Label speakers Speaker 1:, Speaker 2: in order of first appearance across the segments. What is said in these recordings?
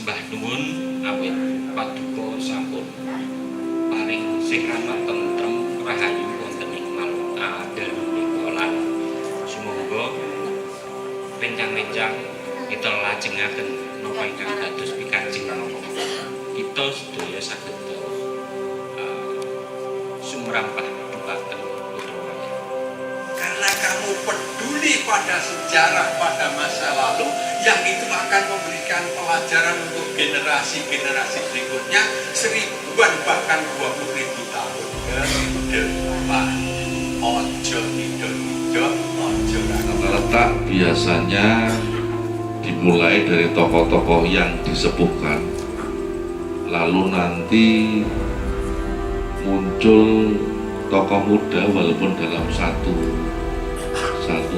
Speaker 1: sembah nuwun awit paduka sampun paring sing rahmat tentrem rahayu wonten ing dalu menika lan sumangga rencang-rencang kita lajengaken napa ingkang dados pikajeng kita sedaya saged sumrampah dumateng putra.
Speaker 2: Karena kamu peduli pada sejarah, pada masa lalu, yang itu akan memberikan pelajaran untuk generasi-generasi berikutnya, seribuan bahkan 20.000 tahun ke depan. Ojo nido-nido, ojo
Speaker 3: letak biasanya dimulai dari tokoh-tokoh yang disepuhkan, lalu nanti muncul tokoh muda walaupun dalam satu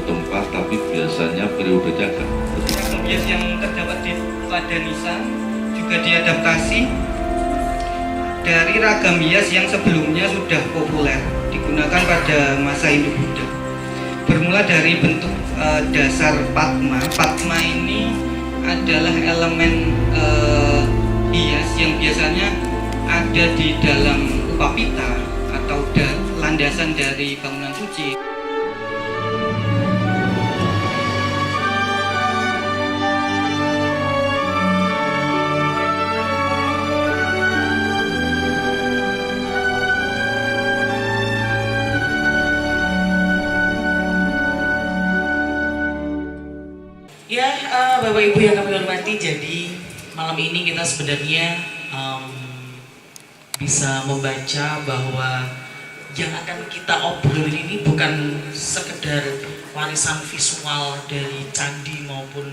Speaker 3: tempat, tapi biasanya periodenya agak
Speaker 4: ragam hias yang terdapat di Lada Nisan juga diadaptasi dari ragam hias yang sebelumnya sudah populer digunakan pada masa Hindu-Buddha. Bermula dari bentuk dasar Padma. Padma ini adalah elemen hias yang biasanya ada di dalam upapita atau landasan dari bangunan suci.
Speaker 5: Ya, Bapak Ibu yang kami hormati, jadi malam ini kita sebenarnya bisa membaca bahwa yang akan kita obrolin ini bukan sekedar warisan visual dari candi maupun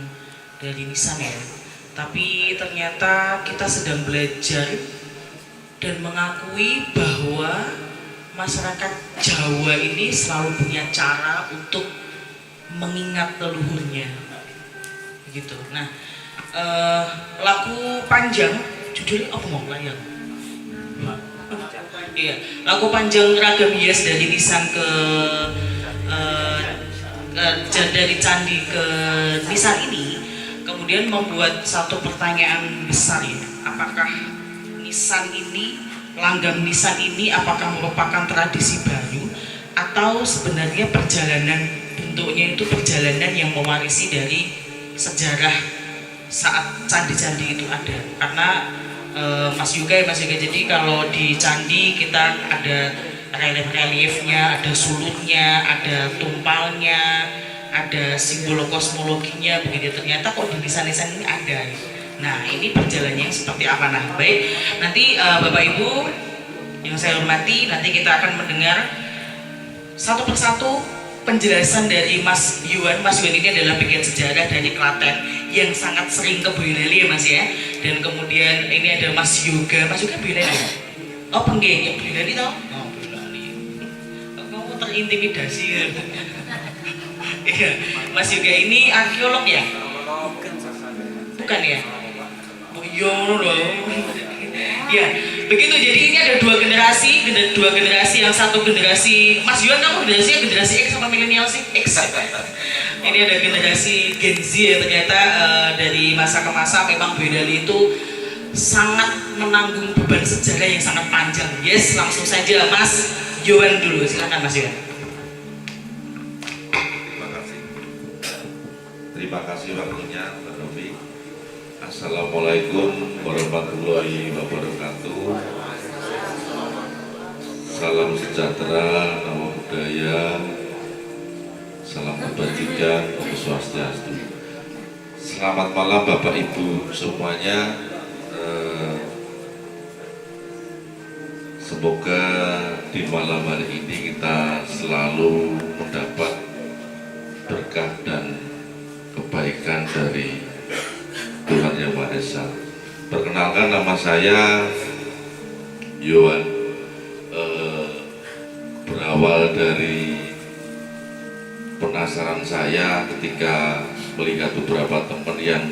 Speaker 5: dari nisan ya, tapi ternyata kita sedang belajar dan mengakui bahwa masyarakat Jawa ini selalu punya cara untuk mengingat leluhurnya gitu. Nah, lagu panjang judulnya apa mau layang? Iya, lagu panjang ragam hias dari nisan dari candi ke nisan ini kemudian membuat satu pertanyaan besar ya. Apakah nisan ini, langgam nisan ini apakah merupakan tradisi baru atau sebenarnya perjalanan bentuknya itu perjalanan yang mewarisi dari sejarah saat candi-candi itu ada? Karena Mas Yuga, jadi kalau di candi kita ada relief-reliefnya, ada sulutnya, ada tumpalnya, ada simbol kosmologinya begitu. Ternyata kok di nisan-nisan ini ada. Nah, ini perjalanannya seperti apa? Nah, baik, nanti Bapak Ibu yang saya hormati, nanti kita akan mendengar satu persatu penjelasan dari Mas Yuan. Mas Yuan ini adalah pegiat sejarah dari Klaten yang sangat sering ke Boyolali ya Mas ya. Dan kemudian ini ada Mas Yoga. Mas Yoga Boyolali? Oh penggeng, Boyolali tau? Oh Boyolali. Kamu terintimidasi ya? Iya, Mas Yoga ini arkeolog ya? Bukan ya? Oh iya loh. Ya, begitu. Jadi ini ada dua generasi, yang satu generasi Mas Yuan, kamu generasi X sama milenial sih? X. Ini ada generasi Gen Z ya, ternyata dari masa ke masa memang Boyolali itu sangat menanggung beban sejarah yang sangat panjang. Yes, langsung saja Mas Yuan dulu, silakan Mas Yuan.
Speaker 3: Terima kasih waktunya, Mbak Novi. Assalamualaikum warahmatullahi wabarakatuh. Salam sejahtera, nama budaya, salam kebajikan, Om Swastiastu. Selamat malam Bapak Ibu semuanya. Semoga di malam hari ini kita selalu mendapat berkah dan kebaikan dari Tuhan Yang Maha Esa. Perkenalkan, nama saya Yohan. Berawal dari penasaran saya ketika melihat beberapa teman yang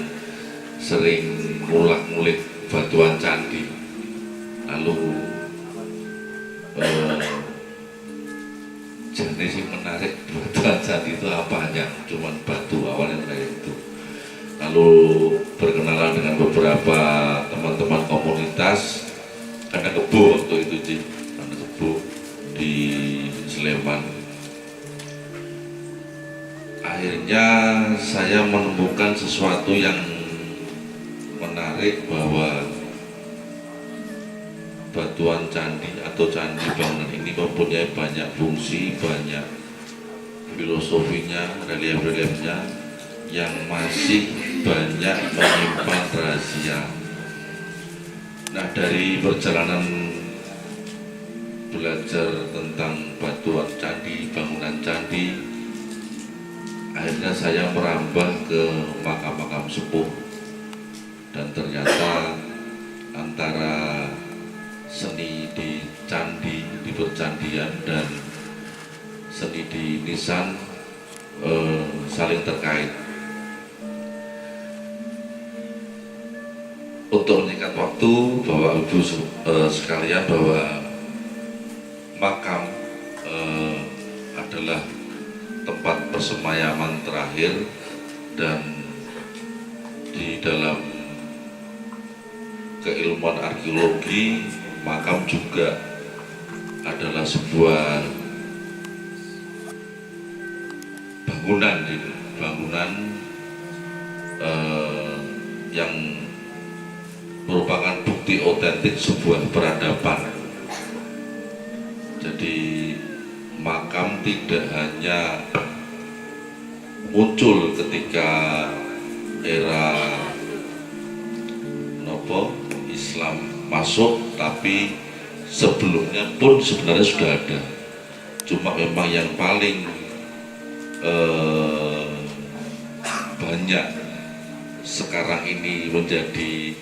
Speaker 3: sering ngulik-ngulik batuan candi, lalu jenis yang menarik batuan candi itu apa, hanya cuman batu awalnya kayak itu. Lalu berkenalan dengan beberapa saya menemukan sesuatu yang menarik bahwa batuan candi atau candi bangunan ini mempunyai banyak fungsi, banyak filosofinya, relief-reliefnya yang masih banyak menyimpan rahasia. Nah, dari perjalanan belajar tentang batuan candi, bangunan candi, akhirnya saya merambah ke makam-makam sepuh, dan ternyata antara seni di candi, di percandian, dan seni di nisan saling terkait. Untuk menyingkat waktu, Bapak Ibu sekalian, bahwa makam adalah tempat persemayaman terakhir, dan di dalam keilmuan arkeologi, makam juga adalah sebuah bangunan yang merupakan bukti otentik sebuah peradaban. Jadi makam tidak hanya muncul ketika era Islam masuk, tapi sebelumnya pun sebenarnya sudah ada. Cuma memang yang paling banyak sekarang ini menjadi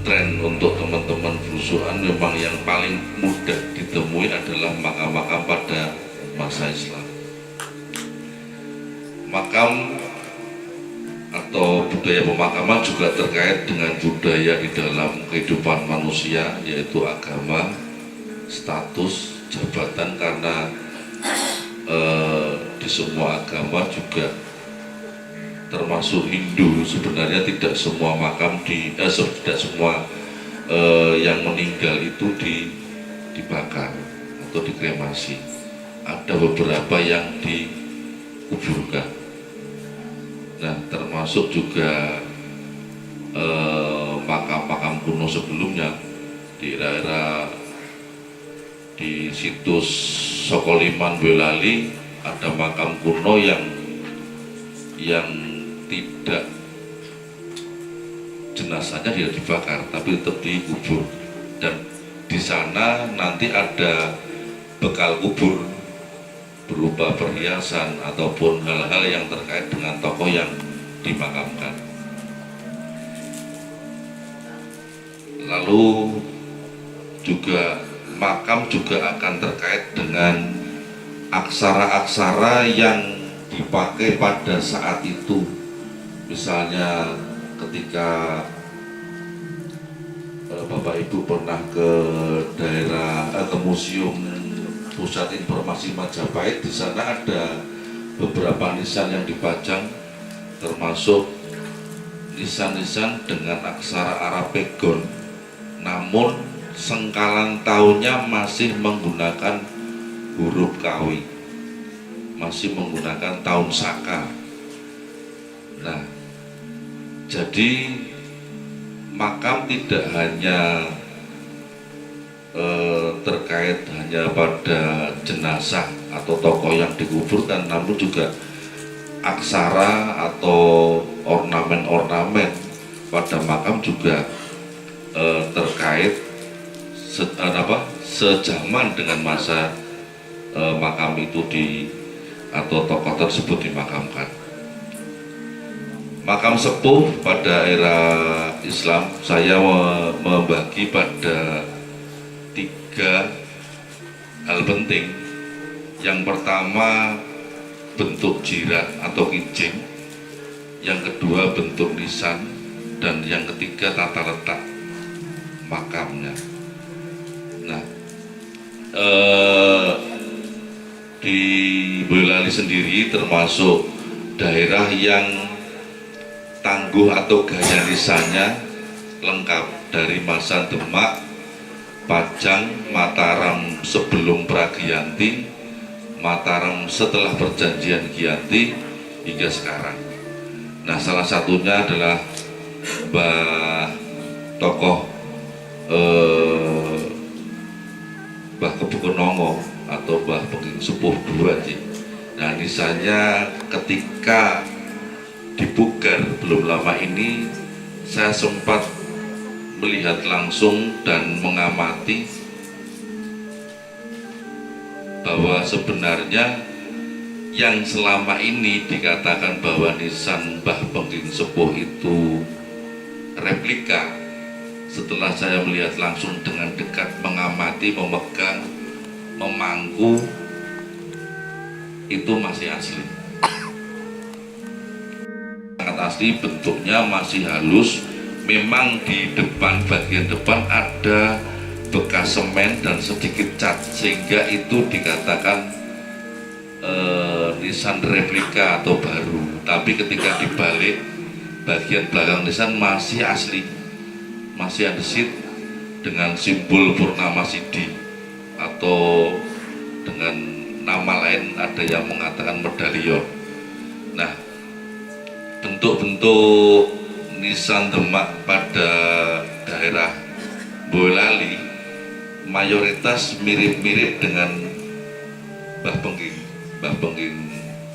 Speaker 3: tren untuk teman-teman berusuhan, memang yang paling mudah ditemui adalah makam-makam pada masa Islam. Makam atau budaya pemakaman juga terkait dengan budaya di dalam kehidupan manusia, yaitu agama, status, jabatan, karena di semua agama juga termasuk Hindu, sebenarnya tidak semua makam tidak semua yang meninggal itu dibakar atau dikremasi. Ada beberapa yang dikuburkan. Nah, termasuk juga makam-makam kuno sebelumnya di daerah di situs Sokoliman Boyolali, ada makam kuno yang tidak, jenazahnya tidak dibakar tapi tetap dikubur, dan di sana nanti ada bekal kubur berupa perhiasan ataupun hal-hal yang terkait dengan tokoh yang dimakamkan. Lalu juga makam juga akan terkait dengan aksara-aksara yang dipakai pada saat itu. Misalnya ketika Bapak Ibu pernah ke daerah ke Museum Pusat Informasi Majapahit, di sana ada beberapa nisan yang dipajang, termasuk nisan-nisan dengan aksara Arapegon, namun sengkalan tahunnya masih menggunakan huruf Kawi, masih menggunakan tahun Saka. Nah, jadi makam tidak hanya terkait hanya pada jenazah atau tokoh yang dikuburkan, namun juga aksara atau ornamen-ornamen pada makam juga terkait sejaman dengan masa makam itu atau tokoh tersebut dimakamkan. Makam sepuh pada era Islam saya membagi pada 3 hal penting. Yang pertama bentuk jirat atau kijing, yang kedua bentuk nisan, dan yang ketiga tata letak makamnya. Nah, di Boyolali sendiri termasuk daerah yang tangguh atau gaya nisannya lengkap dari masa Demak, Pajang, Mataram sebelum Pragiyanti, Mataram setelah perjanjian Giyanti, hingga sekarang. Nah, salah satunya adalah tokoh Mbah Kebukenongo atau Mbah Pengging Sepuh II. Nah, misalnya ketika di Pugar belum lama ini saya sempat melihat langsung dan mengamati bahwa sebenarnya yang selama ini dikatakan bahwa nisan Mbah Pengging Sepuh itu replika, setelah saya melihat langsung dengan dekat, mengamati, memegang, memangku, itu masih asli. Sangat asli, bentuknya masih halus. Memang di depan, bagian depan ada bekas semen dan sedikit cat, sehingga itu dikatakan nisan replika atau baru. Tapi ketika dibalik, bagian belakang nisan masih asli, masih andesit dengan simbol Purnama Sidi, atau dengan nama lain ada yang mengatakan medalion. Nah, bentuk-bentuk nisan Demak pada daerah Boyolali mayoritas mirip-mirip dengan Mbah Pengging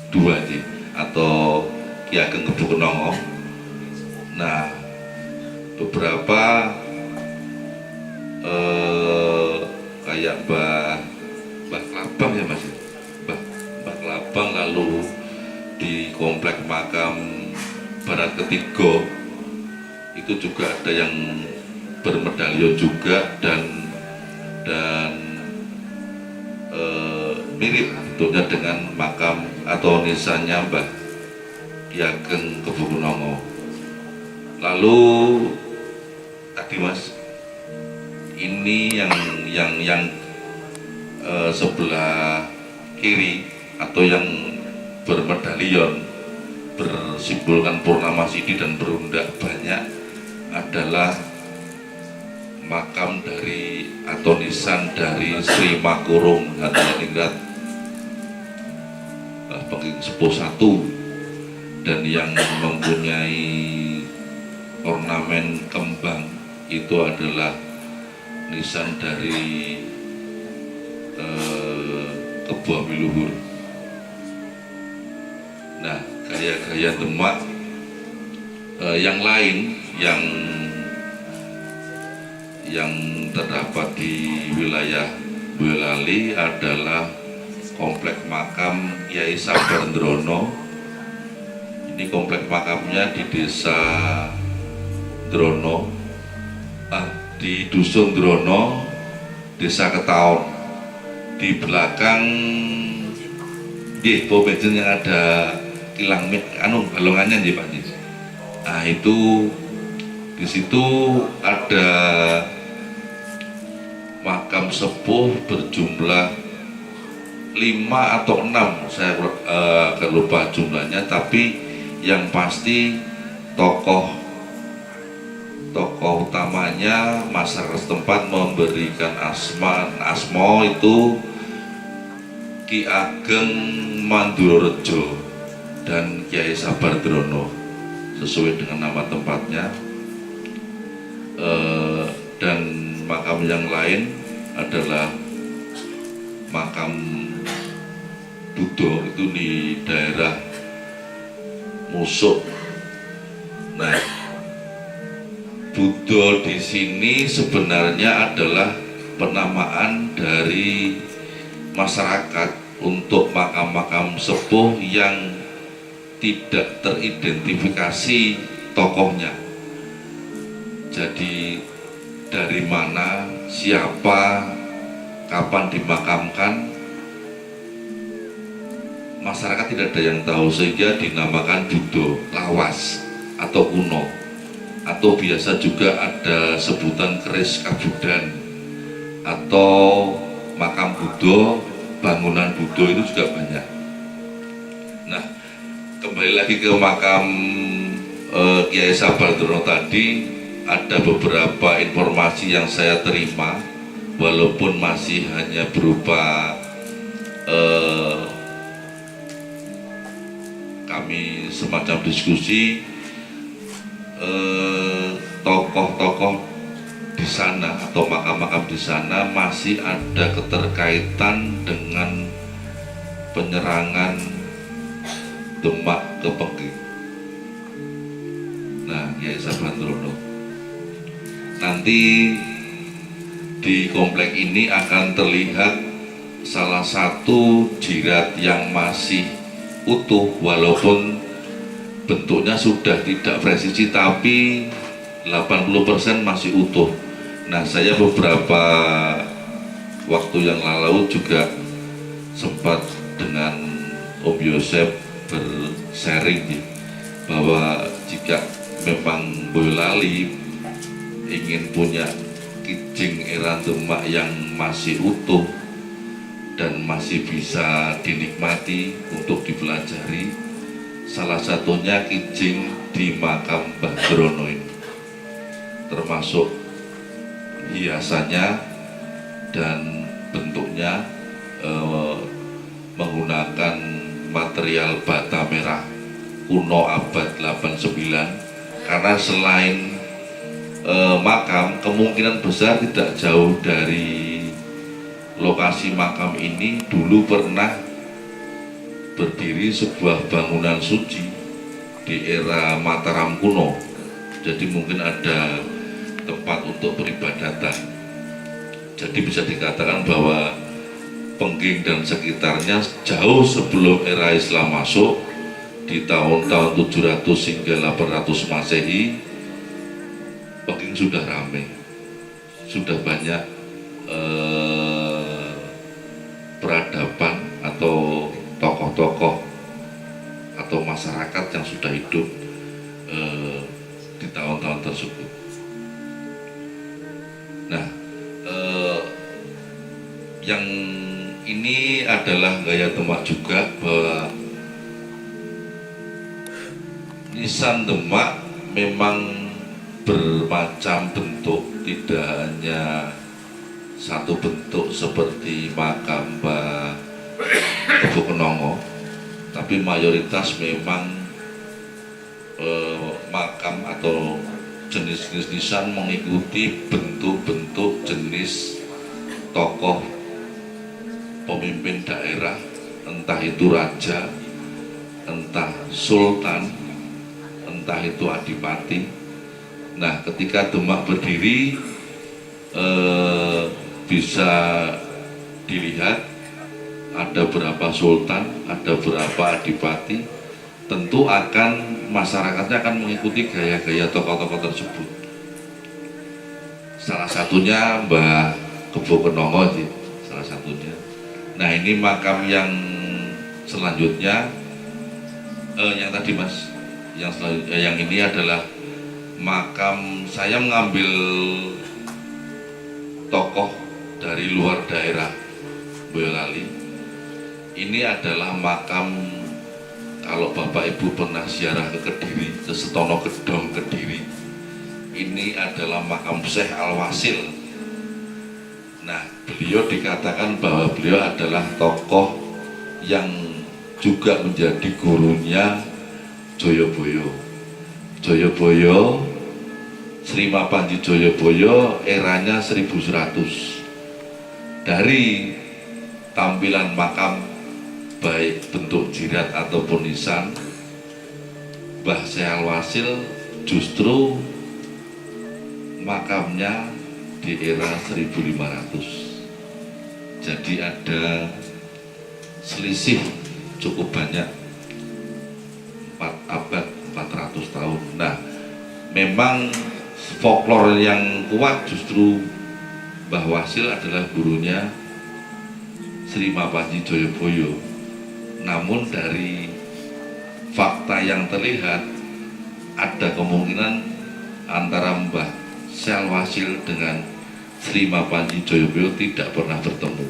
Speaker 3: II atau Ki Ageng Kebukenongo. Nah, beberapa kayak Mbah Klabang ya Mas, Mbah Klabang, lalu di komplek makam Barat Ketiga itu juga ada yang bermedalion juga dan mirip bentuknya dengan makam atau nisannya Mbah Ki Ageng Kebukenongo. Lalu tadi Mas, ini yang sebelah kiri atau yang bermedalion bersimbolkan Purnama Sidi dan berundak banyak adalah makam dari atau nisan dari Sri Makurung Hatiningrat Pengging Sepuh I, dan yang mempunyai ornamen kembang itu adalah nisan dari Kebuah Miluhur. Nah, gaya-gaya Demak yang lain yang terdapat di wilayah Boyolali adalah komplek makam Kiai Sabar Ndrono. Ini komplek makamnya di desa Ndrono, di Dusun Ndrono, Desa Ketaon. Di belakang pom bensin yang ada kilang balongannya Pak. Nah, itu di situ ada makam sepuh berjumlah 5 atau 6, saya agak lupa jumlahnya, tapi yang pasti tokoh utamanya masyarakat setempat memberikan asma itu Ki Ageng Mandurorejo dan Kiai Sabar Ndrono sesuai dengan nama tempatnya. Dan makam yang lain adalah makam Budo, itu di daerah Musuk. Nah, Budo di sini sebenarnya adalah penamaan dari masyarakat untuk makam-makam sepuh yang tidak teridentifikasi tokohnya. Jadi dari mana, siapa, kapan dimakamkan, masyarakat tidak ada yang tahu, sehingga dinamakan Budo, lawas atau kuno, atau biasa juga ada sebutan keris Kabudan atau makam Budo, bangunan Budo, itu juga banyak. Nah, kembali lagi ke makam Kiai Sabar Ndrono tadi, ada beberapa informasi yang saya terima, walaupun masih hanya berupa kami semacam diskusi, tokoh-tokoh di sana atau makam-makam di sana masih ada keterkaitan dengan penyerangan Demak ke Pengging. Nah, Kiai Sabandrono, nanti di komplek ini akan terlihat salah satu jirat yang masih utuh, walaupun bentuknya sudah tidak presisi, tapi 80% masih utuh. Nah, saya beberapa waktu yang lalu juga sempat dengan Om Yosef bersharing ya, bahwa jika memang Boyolali ingin punya kijing Eran Demak yang masih utuh dan masih bisa dinikmati untuk dipelajari, salah satunya kijing di makam Mbah Drono ini, termasuk hiasannya dan bentuknya menggunakan material bata merah kuno abad 89, karena selain makam, kemungkinan besar tidak jauh dari lokasi makam ini dulu pernah berdiri sebuah bangunan suci di era Mataram kuno. Jadi mungkin ada tempat untuk peribadatan. Jadi bisa dikatakan bahwa Pengging dan sekitarnya jauh sebelum era Islam masuk, di tahun-tahun 700 hingga 800 Masehi, Pengging sudah ramai, sudah banyak peradaban atau tokoh-tokoh atau masyarakat yang sudah hidup di tahun-tahun tersebut. Nah, yang ini adalah gaya Demak juga, bahwa nisan Demak memang bermacam bentuk, tidak hanya satu bentuk seperti makam Mbah Kebo Kenongo, tapi mayoritas memang makam atau jenis-jenis nisan mengikuti bentuk-bentuk jenis tokoh pemimpin daerah, entah itu raja, entah sultan, entah itu adipati. Nah, ketika Demak berdiri, bisa dilihat ada berapa sultan, ada berapa adipati. Tentu akan masyarakatnya akan mengikuti gaya-gaya tokoh-tokoh tersebut. Salah satunya Mbah Kebo Kenongo sih, salah satunya. Nah, ini makam yang selanjutnya, yang tadi Mas, yang selanjutnya, yang ini adalah makam. Saya mengambil tokoh dari luar daerah Boyolali. Ini adalah makam, kalau Bapak Ibu pernah ziarah ke Kediri, ke Setono Gedong Kediri, ini adalah makam Syekh Al-Wasil. Nah, beliau dikatakan bahwa beliau adalah tokoh yang juga menjadi gurunya Joyoboyo. Joyoboyo, Sri Mapanji Joyoboyo eranya 1100. Dari tampilan makam, baik bentuk jirat ataupun nisan, Mbah Syekh Al-Wasil justru makamnya di era 1500. Jadi ada selisih cukup banyak, 4 abad, 400 tahun. Nah, memang folklore yang kuat justru Mbah Wasil adalah gurunya Sri Mapanji Joyoboyo. Namun dari fakta yang terlihat, ada kemungkinan antara Mbah Syekh Al-Wasil dengan Sri Mapanji Joyoboyo tidak pernah bertemu.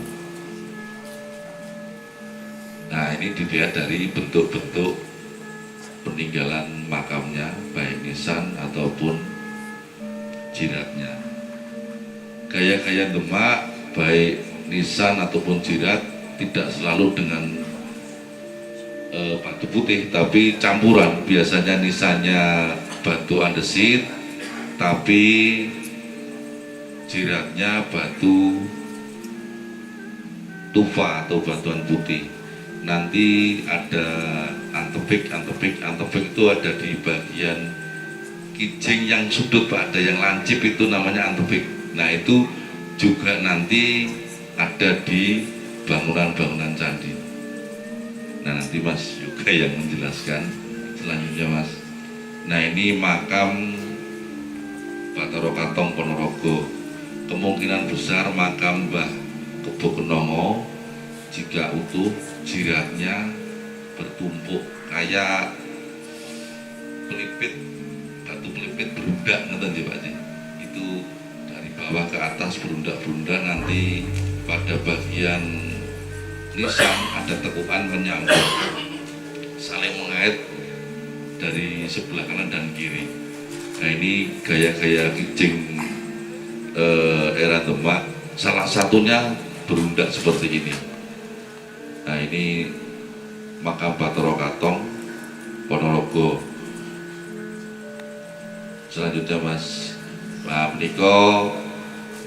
Speaker 3: Nah, ini dilihat dari bentuk-bentuk peninggalan makamnya, baik nisan ataupun jiratnya. Gaya-gaya Demak, baik nisan ataupun jirat, tidak selalu dengan batu putih, tapi campuran. Biasanya nisannya batu andesit, tapi jiratnya batu tufa atau batuan putih. Nanti ada antepik itu ada di bagian kijing yang sudut Pak, ada yang lancip itu namanya antepik. Nah itu juga nanti ada di bangunan-bangunan candi. Nah nanti Mas juga yang menjelaskan selanjutnya Mas. Nah ini makam Bathara Katong Ponorogo. Kemungkinan besar makam Mbah Kebo Kenongo jika utuh jiratnya bertumpuk kayak pelipit, batu pelipit berundak, ngeten ya Pak. Itu dari bawah ke atas berundak-berundak, nanti pada bagian nisan ada tekukan menyambut saling mengait dari sebelah kanan dan kiri. Nah ini gaya-gaya kijing era Demak, salah satunya berundak seperti ini. Nah ini makam Bathara Katong Ponorogo. Selanjutnya Mas, nah menika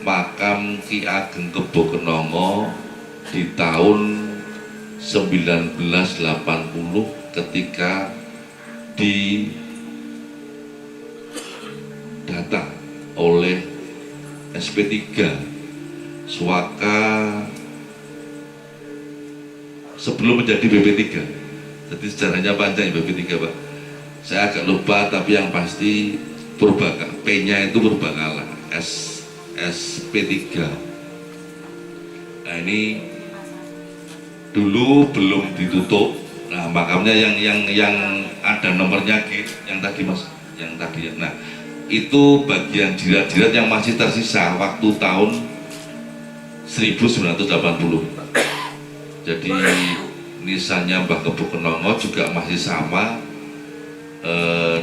Speaker 3: makam Ki Ageng Kebo Kenongo di tahun 1980 ketika didata oleh SP3 Swaka sebelum menjadi BP3. Jadi sejarahnya panjang BP3 Pak. Saya agak lupa, tapi yang pasti P-nya itu Purbakala, SP3. Nah ini dulu belum ditutup. Nah makamnya yang ada nomornya yang tadi Mas, yang tadi. Nah itu bagian jirat-jirat yang masih tersisa waktu tahun 1980. Jadi nisannya Mbah Kebo Kenongo juga masih sama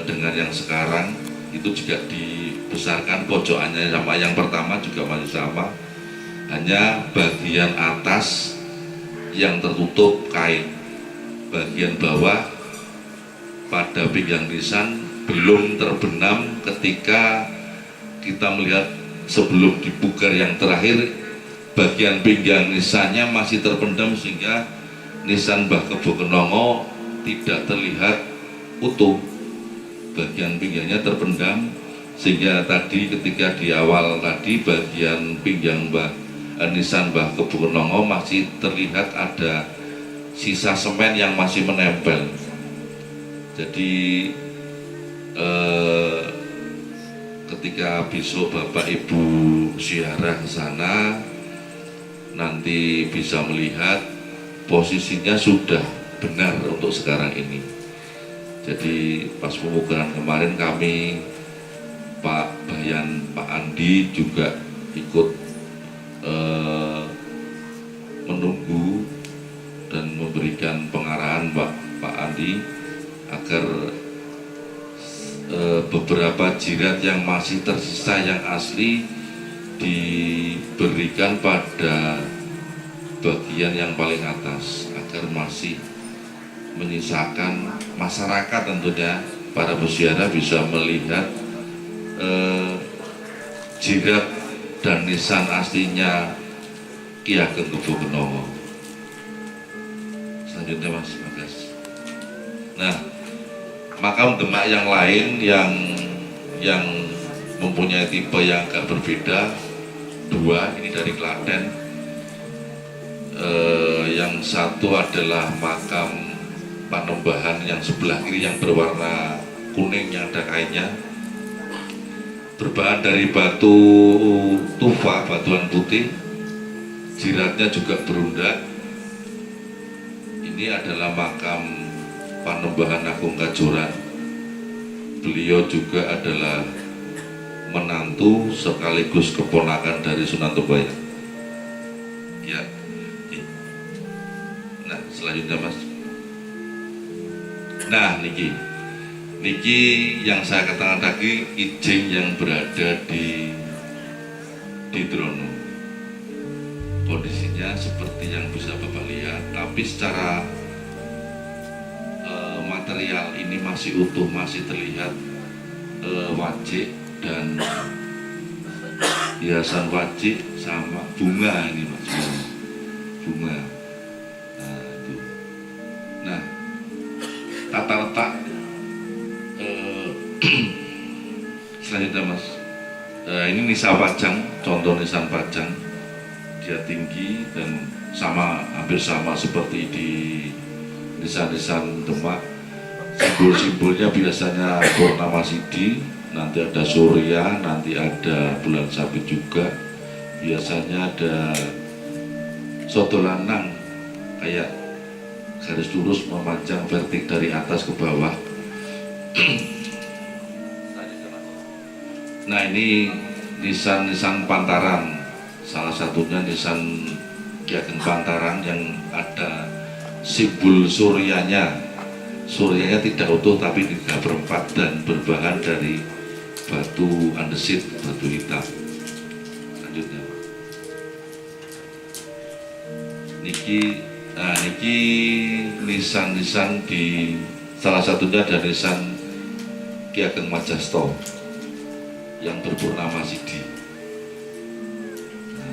Speaker 3: dengan yang sekarang. Itu juga dibesarkan, pojokannya sama yang pertama juga masih sama, hanya bagian atas yang tertutup kain, bagian bawah pada pinggang nisan belum terbenam. Ketika kita melihat sebelum dipugar yang terakhir, bagian pinggang nisannya masih terpendam sehingga nisan Mbah Kebo Kenongo tidak terlihat utuh. Bagian pinggangnya terpendam sehingga tadi ketika di awal tadi bagian pinggang nisan Mbah Kebo Kenongo masih terlihat ada sisa semen yang masih menempel. Jadi ketika besok Bapak Ibu ziarah ke sana nanti bisa melihat posisinya sudah benar untuk sekarang ini. Jadi pas pemugaran kemarin kami Pak Bayan, Pak Andi juga ikut menunggu dan memberikan pengarahan Pak Andi agar beberapa jirat yang masih tersisa yang asli diberikan pada bagian yang paling atas agar masih menyisakan masyarakat tentunya para peziarah bisa melihat jirat dan nisan aslinya Ki Ageng Kebo Kenongo. Selanjutnya Mas Bagas. Nah, makam Demak yang lain yang mempunyai tipe yang agak berbeda, dua ini dari Klaten. Yang satu adalah makam Panembahan yang sebelah kiri yang berwarna kuning yang ada kainnya, berbahan dari batu tufa, batuan putih, jiratnya juga berundak. Ini adalah makam Panembahan Agung Kajoran. Beliau juga adalah menantu sekaligus keponakan dari Sunan Tembayang. Ya. Nah, selanjutnya Mas. Nah, niki yang saya katakan tadi, kijing yang berada di Drono. Kondisinya seperti yang bisa Bapak lihat, tapi secara material ini masih utuh, masih terlihat wajik dan hiasan wajik sama bunga ini Mas, bunga. Nah, itu. Nah, tata letak selanjutnya Mas, ini nisa pajang, contoh nisan pajang, dia tinggi dan hampir sama seperti di nisan-nisan Demak. Simbol-simbolnya biasanya purnama sidi, nanti ada surya, nanti ada bulan sabit juga, biasanya ada soto lanang kayak garis lurus memanjang vertik dari atas ke bawah. Nah, ini nisan-nisan Pantaran, salah satunya nisan Ki Ageng Pantaran yang ada simbol suryanya. Suryanya tidak utuh tapi 3/4 dan berbahan dari batu andesit, batu hitam. Selanjutnya, niki nisan-nisan di salah satunya ada nisan Ki Ageng Majasto yang berpurnama sidi. Nah,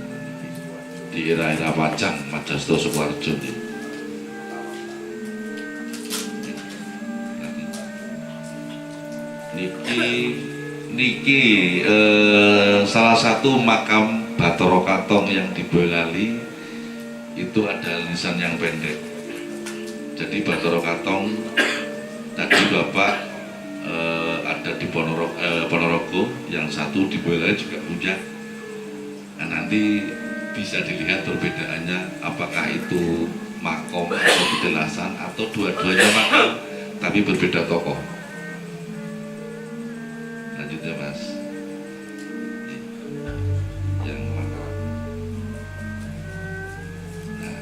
Speaker 3: di era-era Pajang, Majasto Sukoharjo ini. Niki salah satu makam Bathara Katong yang di Boyolali itu ada nisan yang pendek. Jadi Bathara Katong tadi Bapak ada di Ponorogo, yang satu di Boyolali juga punya. Nah, nanti bisa dilihat perbedaannya, apakah itu makom atau pedelasan atau dua-duanya makam tapi berbeda tokoh. Lanjutnya Mas, yang makam. Nah,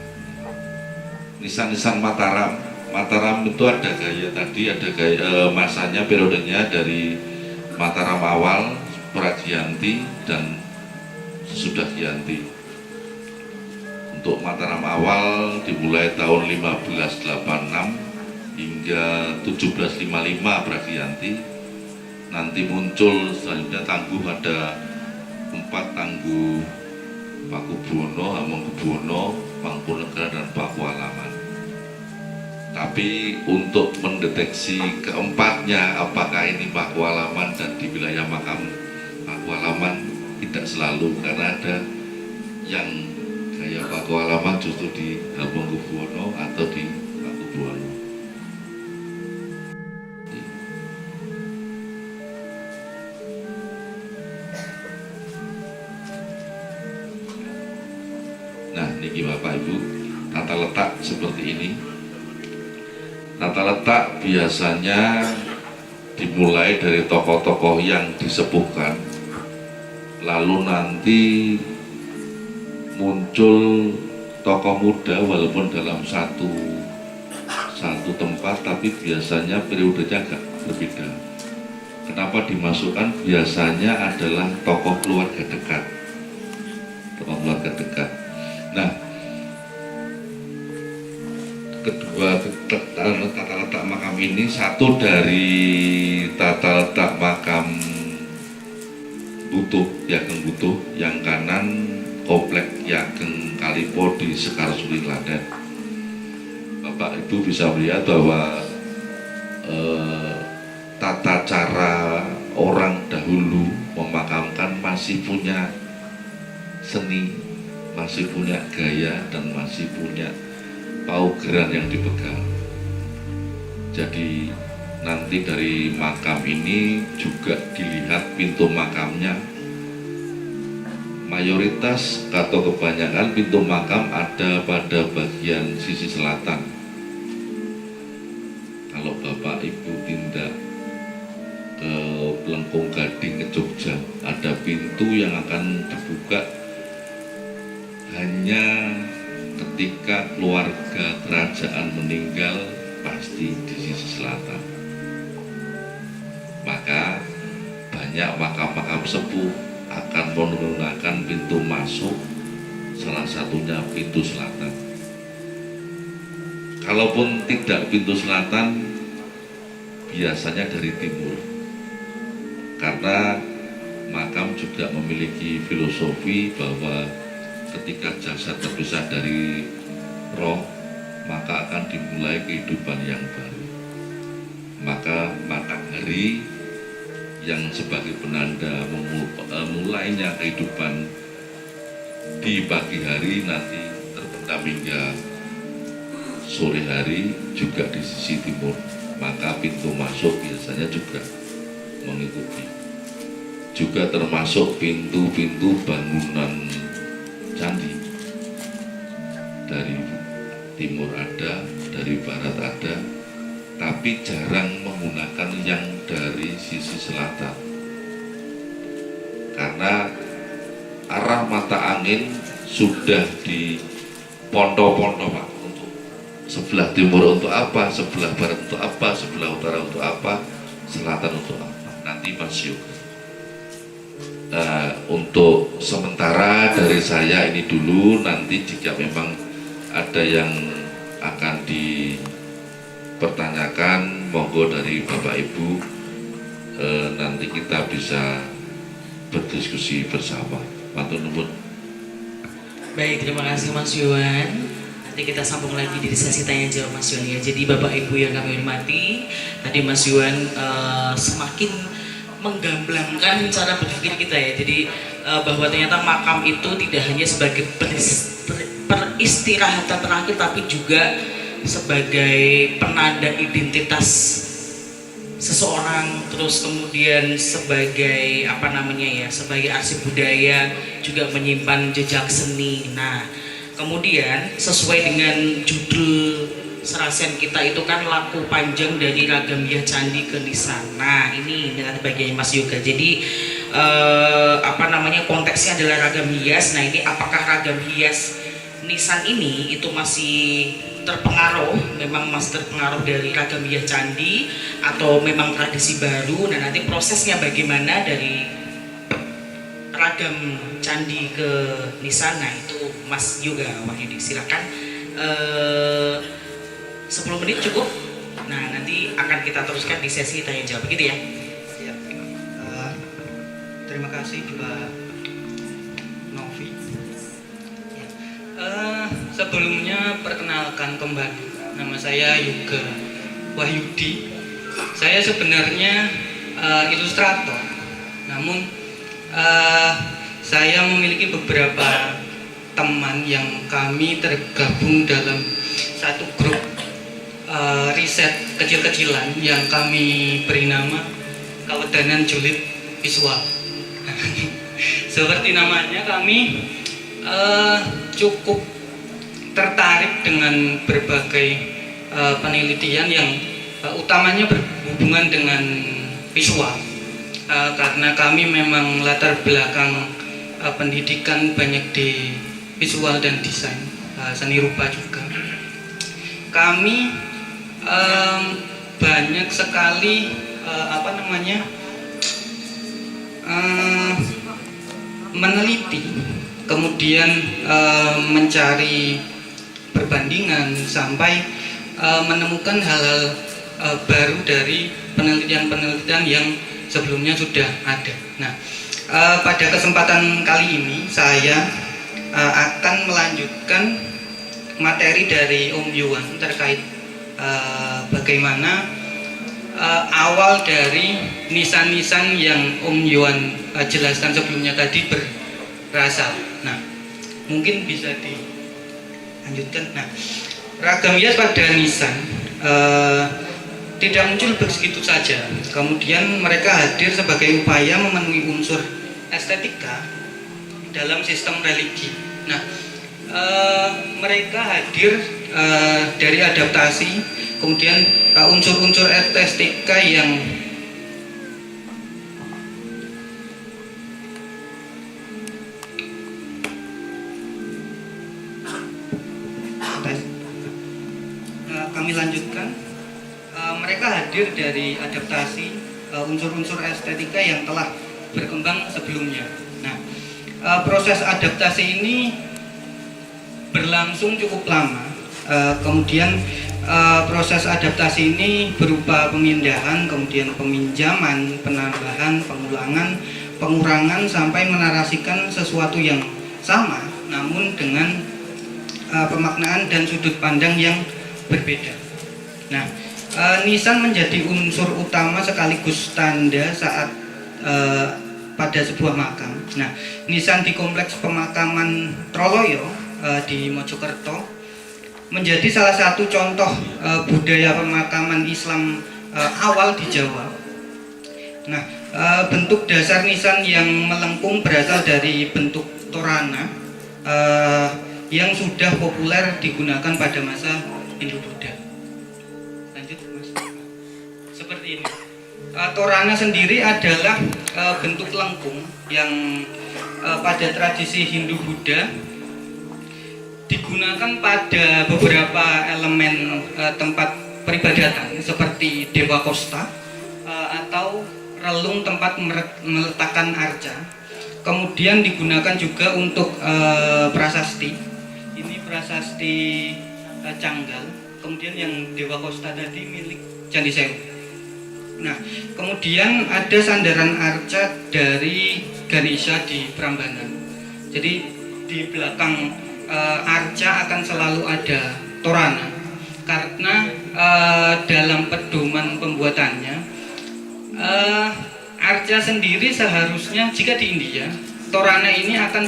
Speaker 3: nisan-nisan Mataram. Mataram itu ada gaya tadi, ada gaya masanya, periodenya dari Mataram awal, Pragiyanti dan sesudah Giyanti. Untuk Mataram awal dimulai tahun 1586 hingga 1755 Pragiyanti. Nanti muncul selanjutnya tangguh, ada 4 tangguh: Pakubuwono, Hamengkubuwono, Mangkunegara dan Pakualaman. Tapi untuk mendeteksi keempatnya apakah ini Pakualaman dan di wilayah makam Pakualaman tidak selalu, karena ada yang gaya Pakualaman justru di Hamengkubuwono atau di Pakubuwono. Nah, niki Bapak Ibu, tata letak seperti ini. Tata letak biasanya dimulai dari tokoh-tokoh yang disepuhkan, lalu nanti muncul tokoh muda walaupun dalam satu tempat, tapi biasanya periodenya agak berbeda. Kenapa dimasukkan? Biasanya adalah tokoh keluarga dekat, tokoh keluarga dekat. Nah, kedua tata letak makam ini, satu dari tata letak makam Butuh, Ki Ageng Butuh, yang kanan komplek Ki Ageng Kalipo di Sekarsuri Klaten. Bapak Ibu bisa melihat bahwa tata cara orang dahulu memakamkan masih punya seni, masih punya gaya, dan masih punya paugeran yang dipegang. Jadi nanti dari makam ini juga dilihat pintu makamnya. Mayoritas atau kebanyakan pintu makam ada pada bagian sisi selatan. Kalau Bapak Ibu tindak ke Plengkung Gading ke Jogja, ada pintu yang akan dibuka hanya ketika keluarga kerajaan meninggal, pasti di sisi selatan. Maka banyak makam-makam sepuh akan menggunakan pintu masuk, salah satunya pintu selatan. Kalaupun tidak pintu selatan, biasanya dari timur, karena makam juga memiliki filosofi bahwa ketika jasad terpisah dari roh, maka akan dimulai kehidupan yang baru. Maka matahari yang sebagai penanda mulainya kehidupan di pagi hari nanti terbenam hingga sore hari juga di sisi timur, maka pintu masuk biasanya juga mengikuti. Juga termasuk pintu-pintu bangunan candi. Dari timur ada, dari barat ada, tapi jarang menggunakan yang dari sisi selatan. Karena arah mata angin sudah di pondok-pondok, Pak. Untuk sebelah timur untuk apa, sebelah barat untuk apa, sebelah utara untuk apa, selatan untuk apa. Nanti Mas Yoga. Untuk sementara dari saya ini dulu, nanti jika memang ada yang akan dipertanyakan, monggo dari Bapak Ibu, nanti kita bisa berdiskusi bersama. Matur nuwun.
Speaker 5: Baik, terima kasih Mas Yuwan. Nanti kita sambung lagi di sesi tanya jawab Mas Yuwan ya. Jadi Bapak Ibu yang kami hormati, tadi Mas Yuwan semakin menggamblangkan cara berpikir kita ya. Jadi bahwa ternyata makam itu tidak hanya sebagai peristirahatan terakhir, tapi juga sebagai penanda identitas seseorang, terus kemudian sebagai sebagai arsip budaya, juga menyimpan jejak seni. Nah, kemudian sesuai dengan judul serasian kita itu kan laku panjang dari Ragamiah Candi ke Nisan. Nah, ini dengan bagian Mas Yoga. Jadi konteksnya adalah ragam hias. Nah, ini apakah ragam hias Nisan ini itu masih terpengaruh, memang masih terpengaruh dari ragam hias candi atau memang tradisi baru? Nah, nanti prosesnya bagaimana dari ragam candi ke Nisan, nah itu Mas Yoga Wahyudi, silakan. 10 menit cukup. Nah, nanti akan kita teruskan di sesi tanya jawab, begitu ya?
Speaker 4: Siap. Terima kasih Mbak Novi. Ya. Sebelumnya perkenalkan kembali, nama saya Yoga Wahyudi. Saya sebenarnya ilustrator, namun saya memiliki beberapa teman yang kami tergabung dalam satu grup riset kecil-kecilan yang kami beri nama Kawedanan Julid Visual. Seperti namanya, kami cukup tertarik dengan berbagai penelitian yang utamanya berhubungan dengan visual, karena kami memang latar belakang pendidikan banyak di visual dan desain, seni rupa juga. Kami banyak sekali meneliti, kemudian mencari perbandingan sampai menemukan hal-hal baru dari penelitian-penelitian yang sebelumnya sudah ada. Nah, pada kesempatan kali ini saya akan melanjutkan materi dari Om Yuwan terkait bagaimana awal dari nisan-nisan yang Om Yuwan jelaskan sebelumnya tadi berasal. Nah, mungkin bisa dilanjutkan. Nah, ragam hias pada nisan tidak muncul begitu saja. Kemudian mereka hadir sebagai upaya memenuhi unsur estetika dalam sistem religi. Nah, mereka hadir dari adaptasi, kemudian unsur-unsur estetika yang kami lanjutkan. Mereka hadir dari adaptasi unsur-unsur estetika yang telah berkembang sebelumnya. Nah, proses adaptasi ini berlangsung cukup lama. Kemudian proses adaptasi ini berupa pemindahan, kemudian peminjaman, penambahan, pengulangan, pengurangan sampai menarasikan sesuatu yang sama namun dengan pemaknaan dan sudut pandang yang berbeda. Nah, nisan menjadi unsur utama sekaligus tanda saat pada sebuah makam. Nah, nisan di kompleks pemakaman Troloyo di Mojokerto menjadi salah satu contoh budaya pemakaman Islam awal di Jawa. Nah, bentuk dasar nisan yang melengkung berasal dari bentuk torana yang sudah populer digunakan pada masa Hindu-Buddha. Lanjut, Mas. Seperti ini. Torana sendiri adalah bentuk lengkung yang pada tradisi Hindu-Buddha digunakan pada beberapa elemen tempat peribadatan seperti Dewa Kosta atau relung tempat meletakkan arca. Kemudian digunakan juga untuk prasasti. Ini prasasti Canggal. Kemudian yang Dewa Kosta tadi milik Candi Sewu. Nah, kemudian ada sandaran arca dari Ganesha di Prambanan. Jadi di belakang arca akan selalu ada torana karena dalam pedoman pembuatannya arca sendiri seharusnya jika di India torana ini akan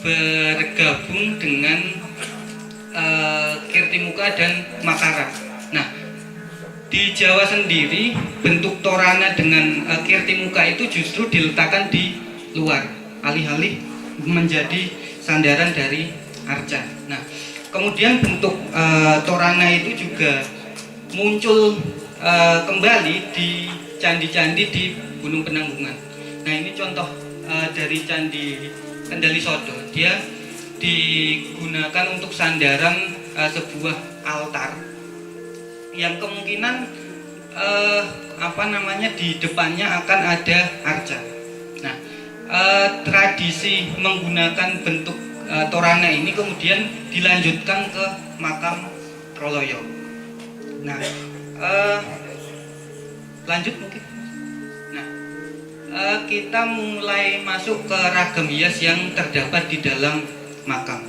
Speaker 4: bergabung dengan kirtimuka dan makara. Nah, di Jawa sendiri bentuk torana dengan kirtimuka itu justru diletakkan di luar alih-alih menjadi sandaran dari arca. Nah, kemudian bentuk torana itu juga muncul kembali di candi-candi di Gunung Penanggungan. Nah, ini contoh dari Candi Kendali Sodo. Dia digunakan untuk sandaran sebuah altar yang kemungkinan di depannya akan ada arca. Nah, tradisi menggunakan bentuk torana ini kemudian dilanjutkan ke makam Troloyo. Nah, lanjut mungkin. Nah, kita mulai masuk ke ragam hias yang terdapat di dalam makam.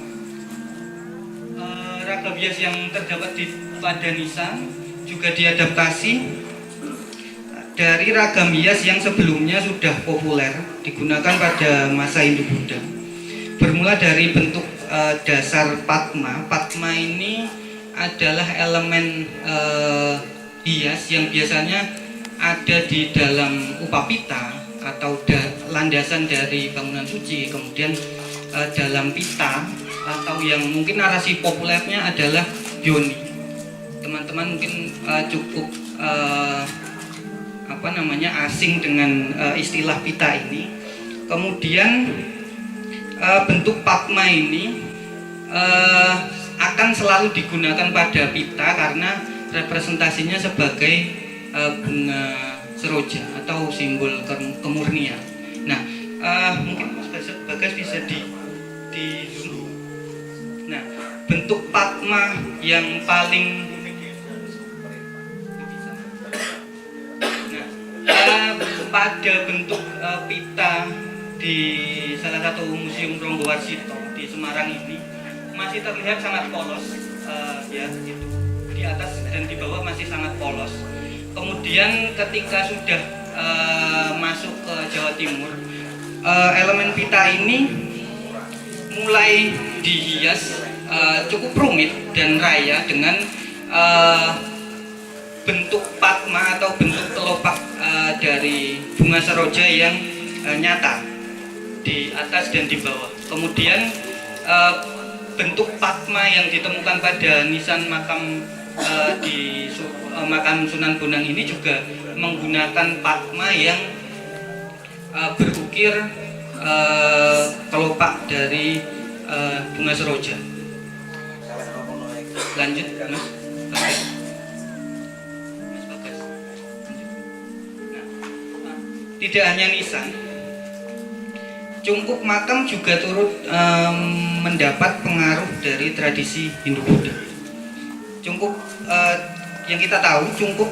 Speaker 4: Ragam hias yang terdapat pada nisan juga diadaptasi dari ragam hias yang sebelumnya sudah populer digunakan pada masa Hindu-Buddha. Bermula dari bentuk dasar Padma. Padma ini adalah elemen hias yang biasanya ada di dalam upapita atau landasan dari bangunan suci, kemudian dalam pita atau yang mungkin narasi populernya adalah yoni. Teman-teman mungkin cukup asing dengan istilah pita ini. Kemudian bentuk Padma ini akan selalu digunakan pada pita karena representasinya sebagai bunga seroja atau simbol kemurnian. Nah, mungkin Mas Bagas bisa di zoom. Nah, bentuk Padma yang paling pada bentuk pita di salah satu museum Ronggowarsito di Semarang ini masih terlihat sangat polos, itu di atas dan di bawah masih sangat polos. Kemudian ketika sudah masuk ke Jawa Timur, elemen pita ini mulai dihias cukup rumit dan raya dengan bentuk Padma atau bentuk kelopak dari bunga seroja yang nyata di atas dan di bawah. Kemudian bentuk Padma yang ditemukan pada nisan makam di makam Sunan Bonang ini juga menggunakan Padma yang berukir kelopak dari bunga seroja. Lanjut, Mas. Tidak hanya nisan, cungkup makam juga turut mendapat pengaruh dari tradisi Hindu-Buddha. Cungkup yang kita tahu, cungkup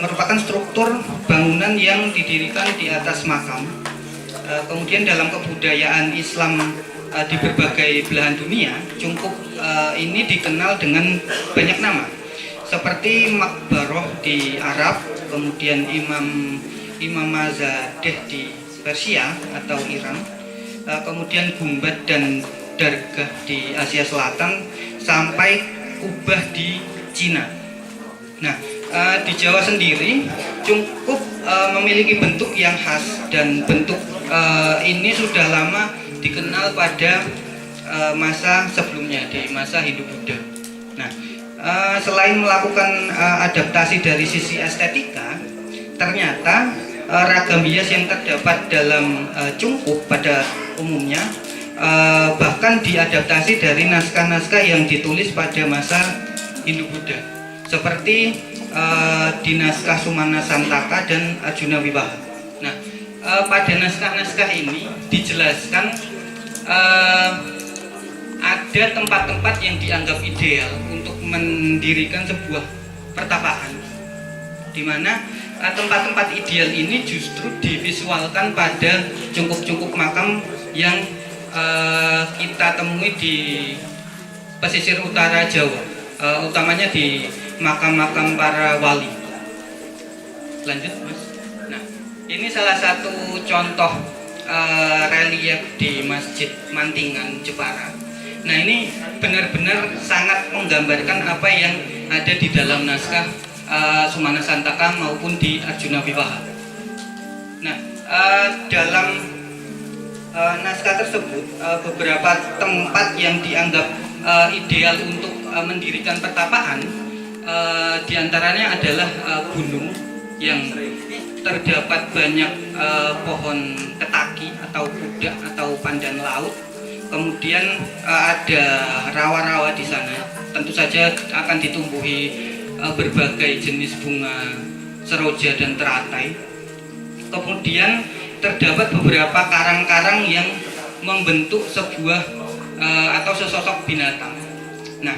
Speaker 4: merupakan struktur bangunan yang didirikan di atas makam. Kemudian dalam kebudayaan Islam di berbagai belahan dunia, cungkup ini dikenal dengan banyak nama, seperti makbaroh di Arab, kemudian Imam Mazadeh di Persia atau Iran, kemudian gumbad dan dargah di Asia Selatan, sampai kubah di Cina. Nah, di Jawa sendiri cungkup memiliki bentuk yang khas, dan bentuk ini sudah lama dikenal pada masa sebelumnya, di masa Hindu-Buddha. Nah, selain melakukan adaptasi dari sisi estetika, ternyata ragam hias yang terdapat dalam cungkup pada umumnya bahkan diadaptasi dari naskah-naskah yang ditulis pada masa Hindu-Buddha, seperti di naskah Sumana Santaka dan Arjuna Wiwaha. Nah, pada naskah-naskah ini dijelaskan ada tempat-tempat yang dianggap ideal untuk mendirikan sebuah pertapaan, di mana tempat-tempat ideal ini justru divisualkan pada cungkup-cungkup makam yang kita temui di pesisir utara Jawa, utamanya di makam-makam para wali. Lanjut, Mas. Nah, ini salah satu contoh relief di Masjid Mantingan, Jepara. Nah, ini benar-benar sangat menggambarkan apa yang ada di dalam naskah Sumana Santaka maupun di Arjuna Wiwaha. Nah, dalam naskah tersebut beberapa tempat yang dianggap ideal untuk mendirikan pertapaan, diantaranya adalah gunung yang terdapat banyak pohon ketaki atau pudak atau pandan laut. Kemudian ada rawa-rawa di sana. Tentu saja akan ditumbuhi berbagai jenis bunga seroja dan teratai. Kemudian terdapat beberapa karang-karang yang membentuk sebuah atau sesosok binatang. Nah,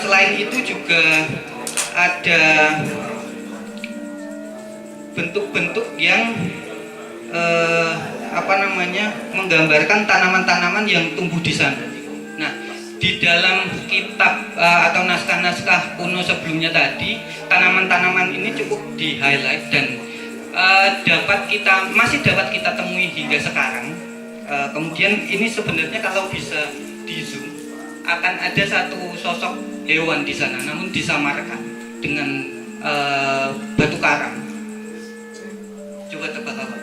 Speaker 4: selain itu juga ada bentuk-bentuk yang menggambarkan tanaman-tanaman yang tumbuh di sana. Nah, di dalam kitab atau naskah-naskah kuno sebelumnya tadi, tanaman-tanaman ini cukup di highlight dan masih dapat kita temui hingga sekarang. Kemudian ini sebenarnya kalau bisa di zoom akan ada satu sosok hewan di sana, namun disamarkan dengan batu karang. Coba tebak apa?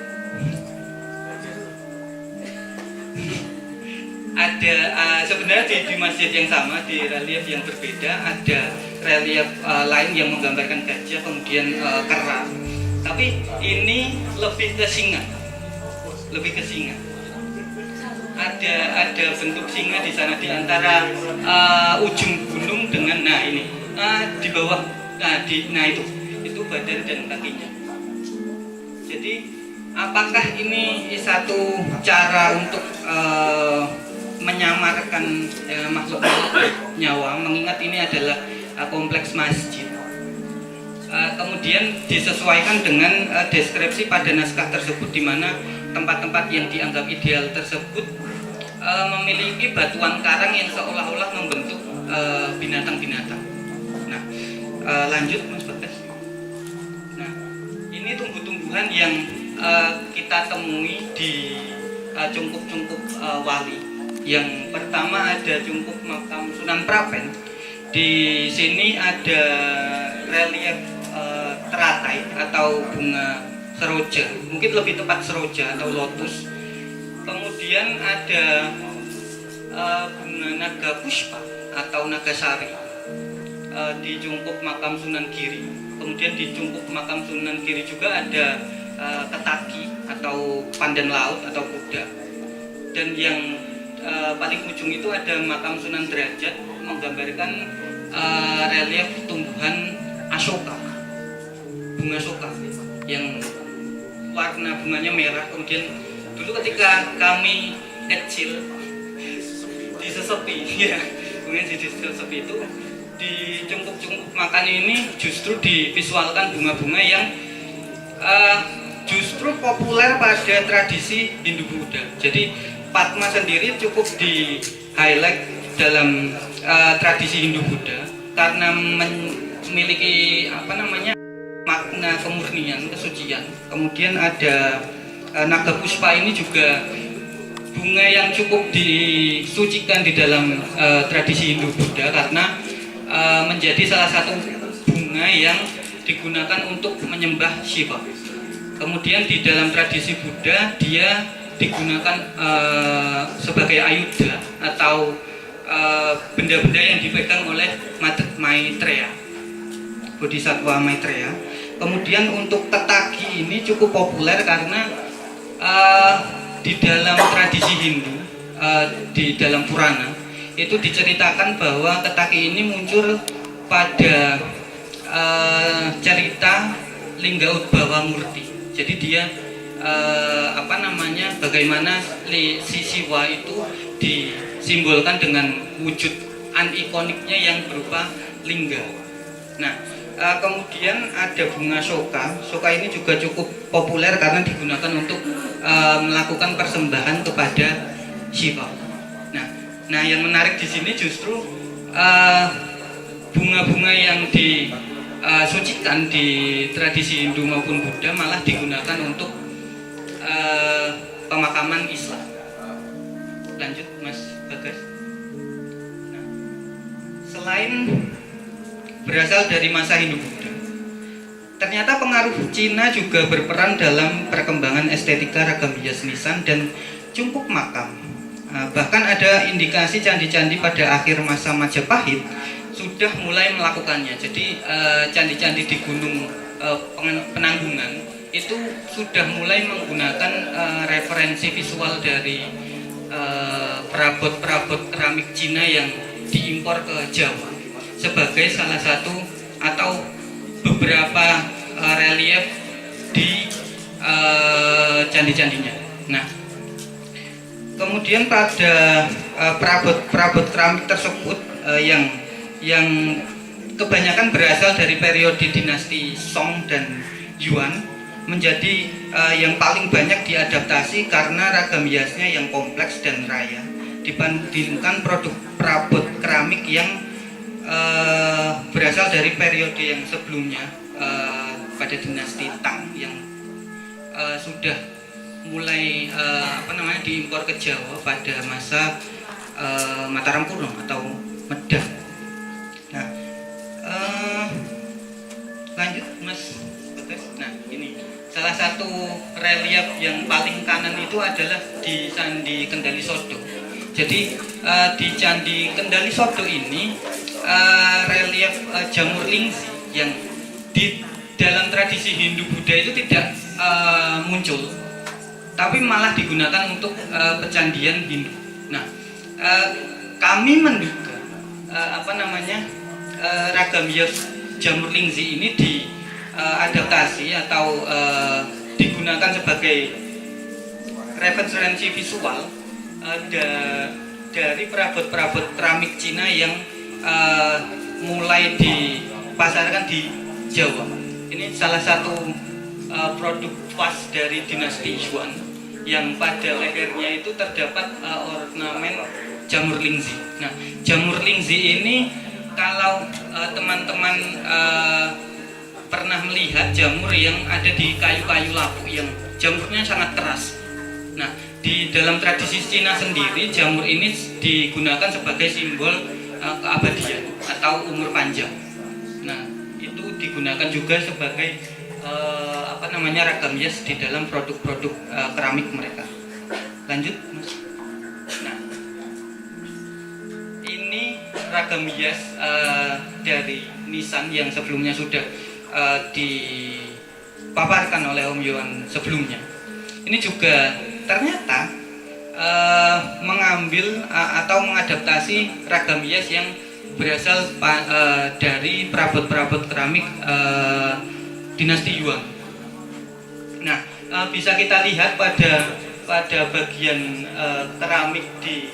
Speaker 4: Ada sebenarnya di masjid yang sama, di relief yang berbeda, ada relief lain yang menggambarkan gajah, kemudian kera. Tapi ini lebih ke singa. Ada bentuk singa di sana, di antara ujung gunung dengan di bawah. Itu badan dan kakinya. Jadi apakah ini satu cara untuk menyamarkan makhluk nyawa, mengingat ini adalah kompleks masjid. Kemudian disesuaikan dengan deskripsi pada naskah tersebut, di mana tempat-tempat yang dianggap ideal tersebut memiliki batuan karang yang seolah-olah membentuk binatang-binatang. Nah, lanjut Mas Bagas. Nah, ini tumbuh-tumbuhan yang kita temui di cungkup-cungkup wali. Yang pertama ada cungkup makam Sunan Prapen. Di sini ada relief teratai atau bunga seroja, mungkin lebih tepat seroja atau lotus. Kemudian ada bunga naga puspa atau nagasari di cungkup makam Sunan Giri. Kemudian di cungkup makam Sunan Giri juga ada ketaki atau pandan laut atau kuda. Dan yang paling ujung itu ada makam Sunan Derajat, menggambarkan relief tumbuhan asoka, bunga asoka yang warna bunganya merah. Kemudian dulu ketika kami kecil disesepi, ya, kemudian disesepi itu di cungkup-cungkup makan ini justru divisualkan bunga-bunga yang justru populer pada tradisi Hindu-Buddha. Jadi Padma sendiri cukup di highlight dalam tradisi Hindu-Buddha karena memiliki makna kemurnian, kesucian. Kemudian ada naga puspa ini juga bunga yang cukup disucikan di dalam tradisi Hindu-Buddha karena menjadi salah satu bunga yang digunakan untuk menyembah Shiva. Kemudian di dalam tradisi Buddha dia digunakan sebagai ayuda atau benda-benda yang dipegang oleh Maitreya, Bodhisattva Maitreya. Kemudian untuk ketaki ini cukup populer karena di dalam tradisi Hindu, di dalam Purana itu diceritakan bahwa ketaki ini muncul pada cerita Lingga Udbhawa Murti. Jadi dia bagaimana si Siwa itu disimbolkan dengan wujud anikoniknya yang berupa lingga. Nah, kemudian ada bunga shoka. Shoka ini juga cukup populer karena digunakan untuk melakukan persembahan kepada Shiva. Nah, yang menarik di sini justru bunga-bunga yang disucikan di tradisi Hindu maupun Buddha malah digunakan untuk pemakaman Islam. Lanjut, Mas Bagas. Nah, selain berasal dari masa Hindu-Buddha, ternyata pengaruh Cina juga berperan dalam perkembangan estetika ragam hias nisan dan cungkup makam. Bahkan ada indikasi candi-candi pada akhir masa Majapahit sudah mulai melakukannya. Jadi candi-candi di Gunung Penanggungan itu sudah mulai menggunakan referensi visual dari perabot-perabot keramik Cina yang diimpor ke Jawa sebagai salah satu atau beberapa relief di candi-candinya. Nah, kemudian pada perabot-perabot keramik tersebut yang kebanyakan berasal dari periode dinasti Song dan Yuan menjadi yang paling banyak diadaptasi karena ragam hiasnya yang kompleks dan raya dibandingkan produk perabot keramik yang berasal dari periode yang sebelumnya pada dinasti Tang yang sudah mulai diimpor ke Jawa pada masa Mataram Kuno atau Medan. Nah, lanjut Mas Bagas. Nah, ini salah satu relief yang paling kanan itu adalah di Candi Kendali Sodo. Jadi di Candi Kendali Sodo ini relief jamur lingzi yang di dalam tradisi Hindu-Buddha itu tidak muncul, tapi malah digunakan untuk pecandian Hindu. Nah, kami menduga ragam hias jamur lingzi ini diadaptasi atau digunakan sebagai referensi visual dari perabot-perabot keramik Cina yang mulai dipasarkan di Jawa. Ini salah satu produk khas dari dinasti Yuan yang pada lehernya itu terdapat ornamen jamur lingzi. Nah, jamur lingzi ini kalau teman-teman pernah melihat jamur yang ada di kayu-kayu lapuk yang jamurnya sangat keras. Nah, di dalam tradisi Cina sendiri jamur ini digunakan sebagai simbol keabadian atau umur panjang. Nah, itu digunakan juga sebagai ragam hias di dalam produk-produk keramik mereka. Lanjut, Mas. Nah, ini ragam hias dari nisan yang sebelumnya sudah dipaparkan oleh Om Yohan sebelumnya. Ini juga ternyata mengambil atau mengadaptasi ragam hias yang berasal dari perabot-perabot keramik dinasti Yuan. Nah, bisa kita lihat pada bagian keramik di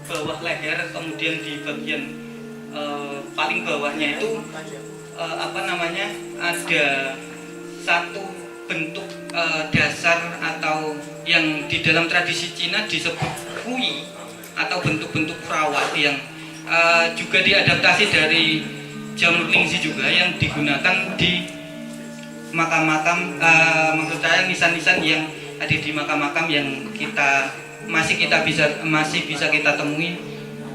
Speaker 4: bawah leher, kemudian di bagian paling bawahnya itu ada satu bentuk dasar atau yang di dalam tradisi Cina disebut hui atau bentuk-bentuk perawat yang juga diadaptasi dari jamur lingzi juga yang digunakan di makam-makam, maksud saya nisan-nisan yang ada di makam-makam yang masih bisa kita temui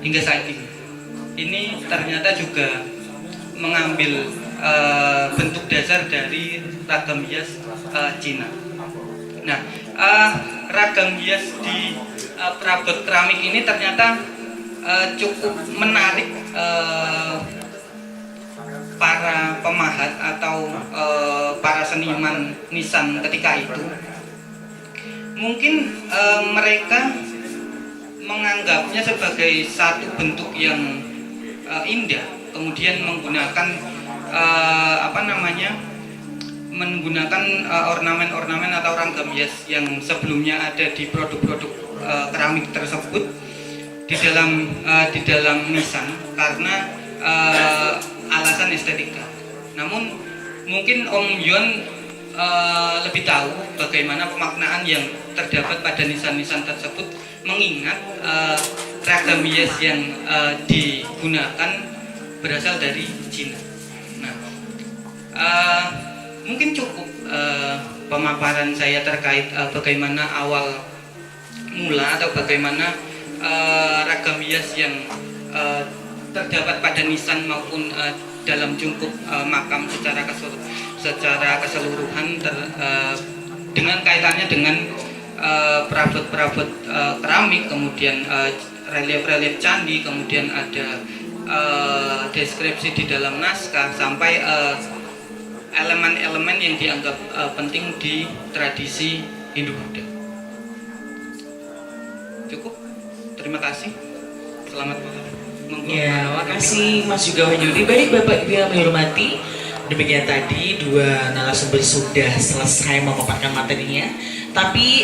Speaker 4: hingga saat ini. Ini ternyata juga mengambil bentuk dasar dari ragam hias Cina. Nah, ragam hias di perabot keramik ini ternyata cukup menarik para pemahat atau para seniman nisan ketika itu. Mungkin mereka menganggapnya sebagai satu bentuk yang indah, kemudian menggunakan ornamen-ornamen atau ragam hias yang sebelumnya ada di produk-produk keramik tersebut di dalam nisan karena alasan estetika. Namun mungkin Om Yon lebih tahu bagaimana pemaknaan yang terdapat pada nisan-nisan tersebut, mengingat ragam hias yang digunakan berasal dari Cina. Nah, mungkin cukup pemaparan saya terkait bagaimana awal mula atau bagaimana ragam hias yang terdapat pada nisan maupun dalam jungkup makam secara keseluruhan dengan kaitannya dengan perabot-perabot keramik, kemudian relief-relief candi, kemudian ada deskripsi di dalam naskah sampai elemen-elemen yang dianggap penting di tradisi Hindu-Buddha. Cukup. Terima kasih. Selamat malam.
Speaker 5: Ya, makasih Mas Yoga Wahyudi. Baik Bapak Ibu yang menghormati, demikian tadi dua narasumber sudah selesai memaparkan materinya. Tapi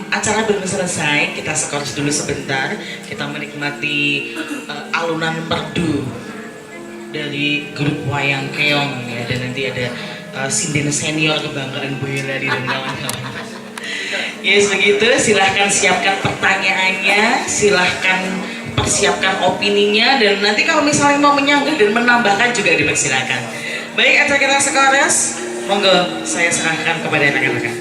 Speaker 5: acara belum selesai, kita skors dulu sebentar. Kita menikmati alunan merdu dari grup Wayang Keong ya, dan nanti ada sinden senior kebanggaan Boyolali dan kawan-kawan. Yes, begitu. Silahkan siapkan pertanyaannya, silahkan persiapkan opininya, dan nanti kalau misalnya mau menyanggah dan menambahkan juga dipersilakan. Baik, acara kita skors, monggo saya serahkan kepada rekan-rekan.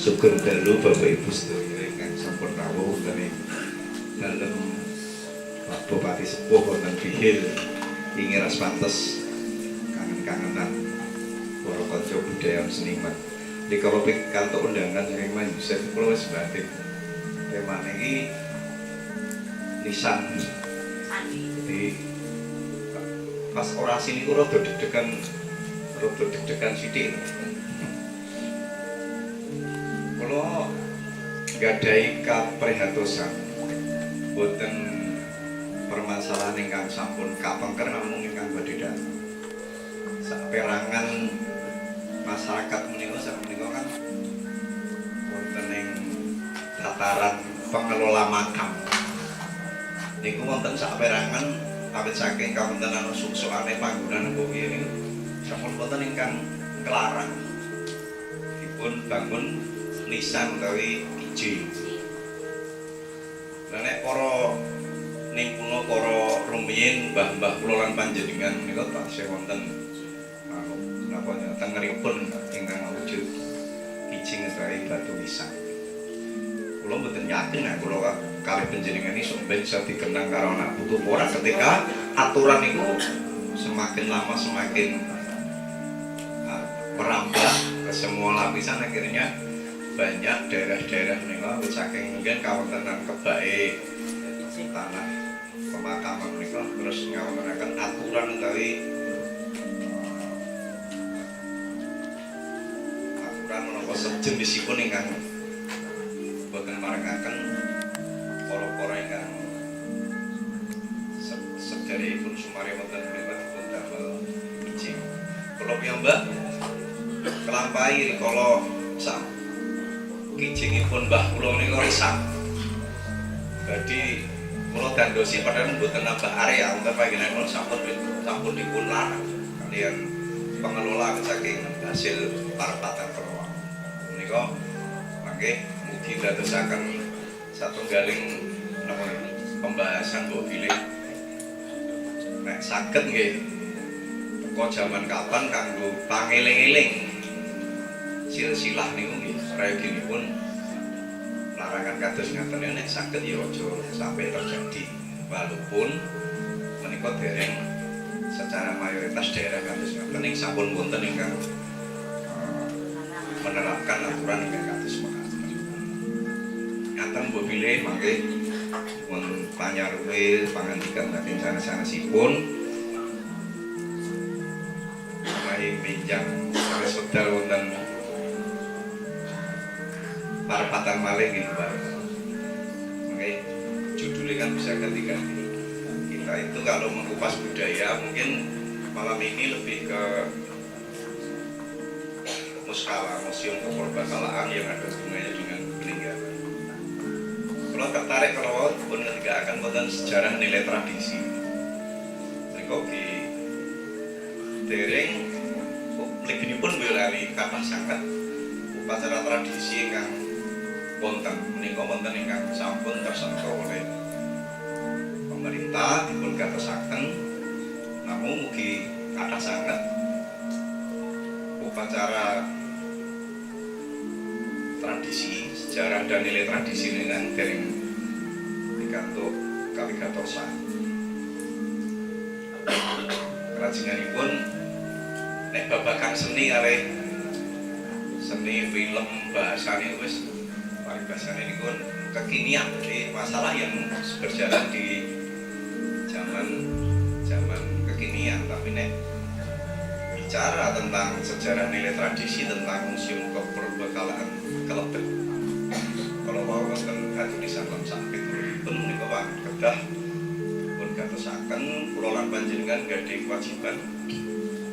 Speaker 6: Sugeng dalu Bapak Ibu sedaya ingkang sampun rawuh dari dalem Pak Bupati Sepuh wonten Bihil ingin ras pantes kangen-kangenan para kanca budaya seniman. Di kalau pikantuk undangan saking Mas Yusuf kula wis batin. Temane iki nisan. Jadi pas orasi niku rada deg-degan sithik. Kula gadhahi kaprihatosan boten permasalahan ingkang sampun kapengker namung ingkang badhe dateng. Saperangan masyarakat menika kan wonten ing tataran pengelola makam. Niku wonten saperangan awit saking kawontenan suksukane panggonan ugi niku sampun wonten ingkang kelarang dipun bangun nisan utawi iji. Lah nek para ning kuno para rumiyin mbah-mbah kula lan panjenengan menika taksih wonten napa tengeripun ingkang wujud ijing utawi batu nisan. Kula mboten yakin nek kula kalih panjenengan iki sampeyan bisa dikenang karo anak putu ora ketika aturan niku semakin lama semakin merambah ke semua lapisan, akhirnya banyak daerah-daerah menika saking mungkin kawontenan kebake tanah pemakaman menika terus ngawontenaken aturan utawi sejenisipun ingkang boten marengaken para ingkang sederekipun sumare wonten mriku pun damel ijing. Kula piyambak kelampahi rikala sak kijingipun mbah kula menika risak. Dadi kula dandosi padahal mboten nambah area wonten panjenengan sampun dipun larang kaliyan pengelola saking hasil parpatan kula. Menika mangke mugi dadosaken satunggaling napa pembahasan mbok pilih nek saged nggih teko jaman kapan kanggo pangeling-eling silsilah niku nggih rayoginipun larangan kados ngaten nek saged ya aja sampai terjadi walaupun menika dereng secara mayoritas daerah kados ngaten ing sampun wonten ingkang menerapkan aturan ingkang kados mekaten. Ngaten mbok pilih mangke mun panyaruwe pangandikan saking sanes-sanesipun mari pinjang wis wedal wonten parpatan malih gitu Pak. Oke, judulnya kan bisa ganti-ganti. Kita itu kalau mengupas budaya mungkin malam ini lebih ke muskala, museum kepurbakalaan yang ada hubungannya dengan peninggalan. Kalau tertarik kalau pun ketika akan konten sejarah nilai tradisi. Oke, dereng lebih pun berlari kapan sangat upacara tradisi yang wonten menika wonten ingkang sampun tersentuh oleh pemerintah dipun gatosaken namun mugi kathah sanget upacara tradisi sejarah dan nilai tradisi ini yang dereng dikantuk kawigatosan kerajinan nek babagan seni kalih seni film bahasane wis bahasanya ini kan kekinian, jadi masalah yang berjalan di zaman kekinian. Tapi nek bicara tentang sejarah nilai tradisi tentang museum kepurbakalaan Kelebet, kalau mau wonten tulisan lan sampit pun menika Pak kedah pun gatosaken kula lan panjenengan gadhe kewajiban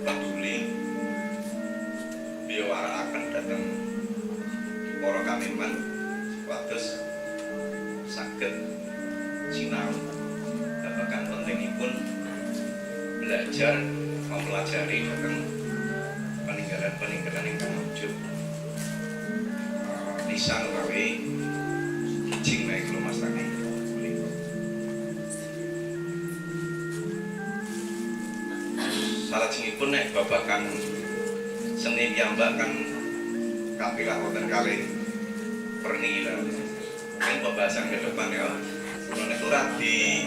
Speaker 6: peduli biwarakaken dhateng para kamiman wados saged sinau babagan pentingipun belajar mempelajari tentang peninggalan ingkang wujud lisan utawi kijing nek kula mastani menika. Salajengipun nek babagan seni piyambak kan kapilah wonten kalih pernila mungkin pembahasan ke depan ya mengenai surat di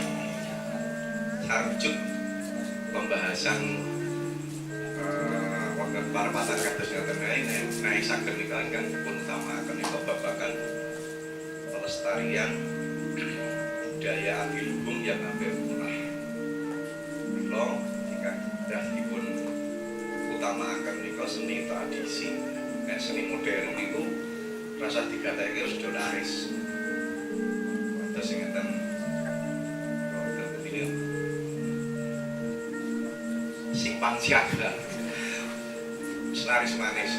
Speaker 6: harjuk pembahasan wonten parpatan kados ngaten naik saged nika ingkang dipun utamaken nika babagan pelestarian budaya adiluhung yang hampir punah mila ingkang dah dipun utamaken nika seni tradisi nek seni modern niku rasa dikatakan sudah laris. Terus ingatan ini simpang siaga, selaris manis.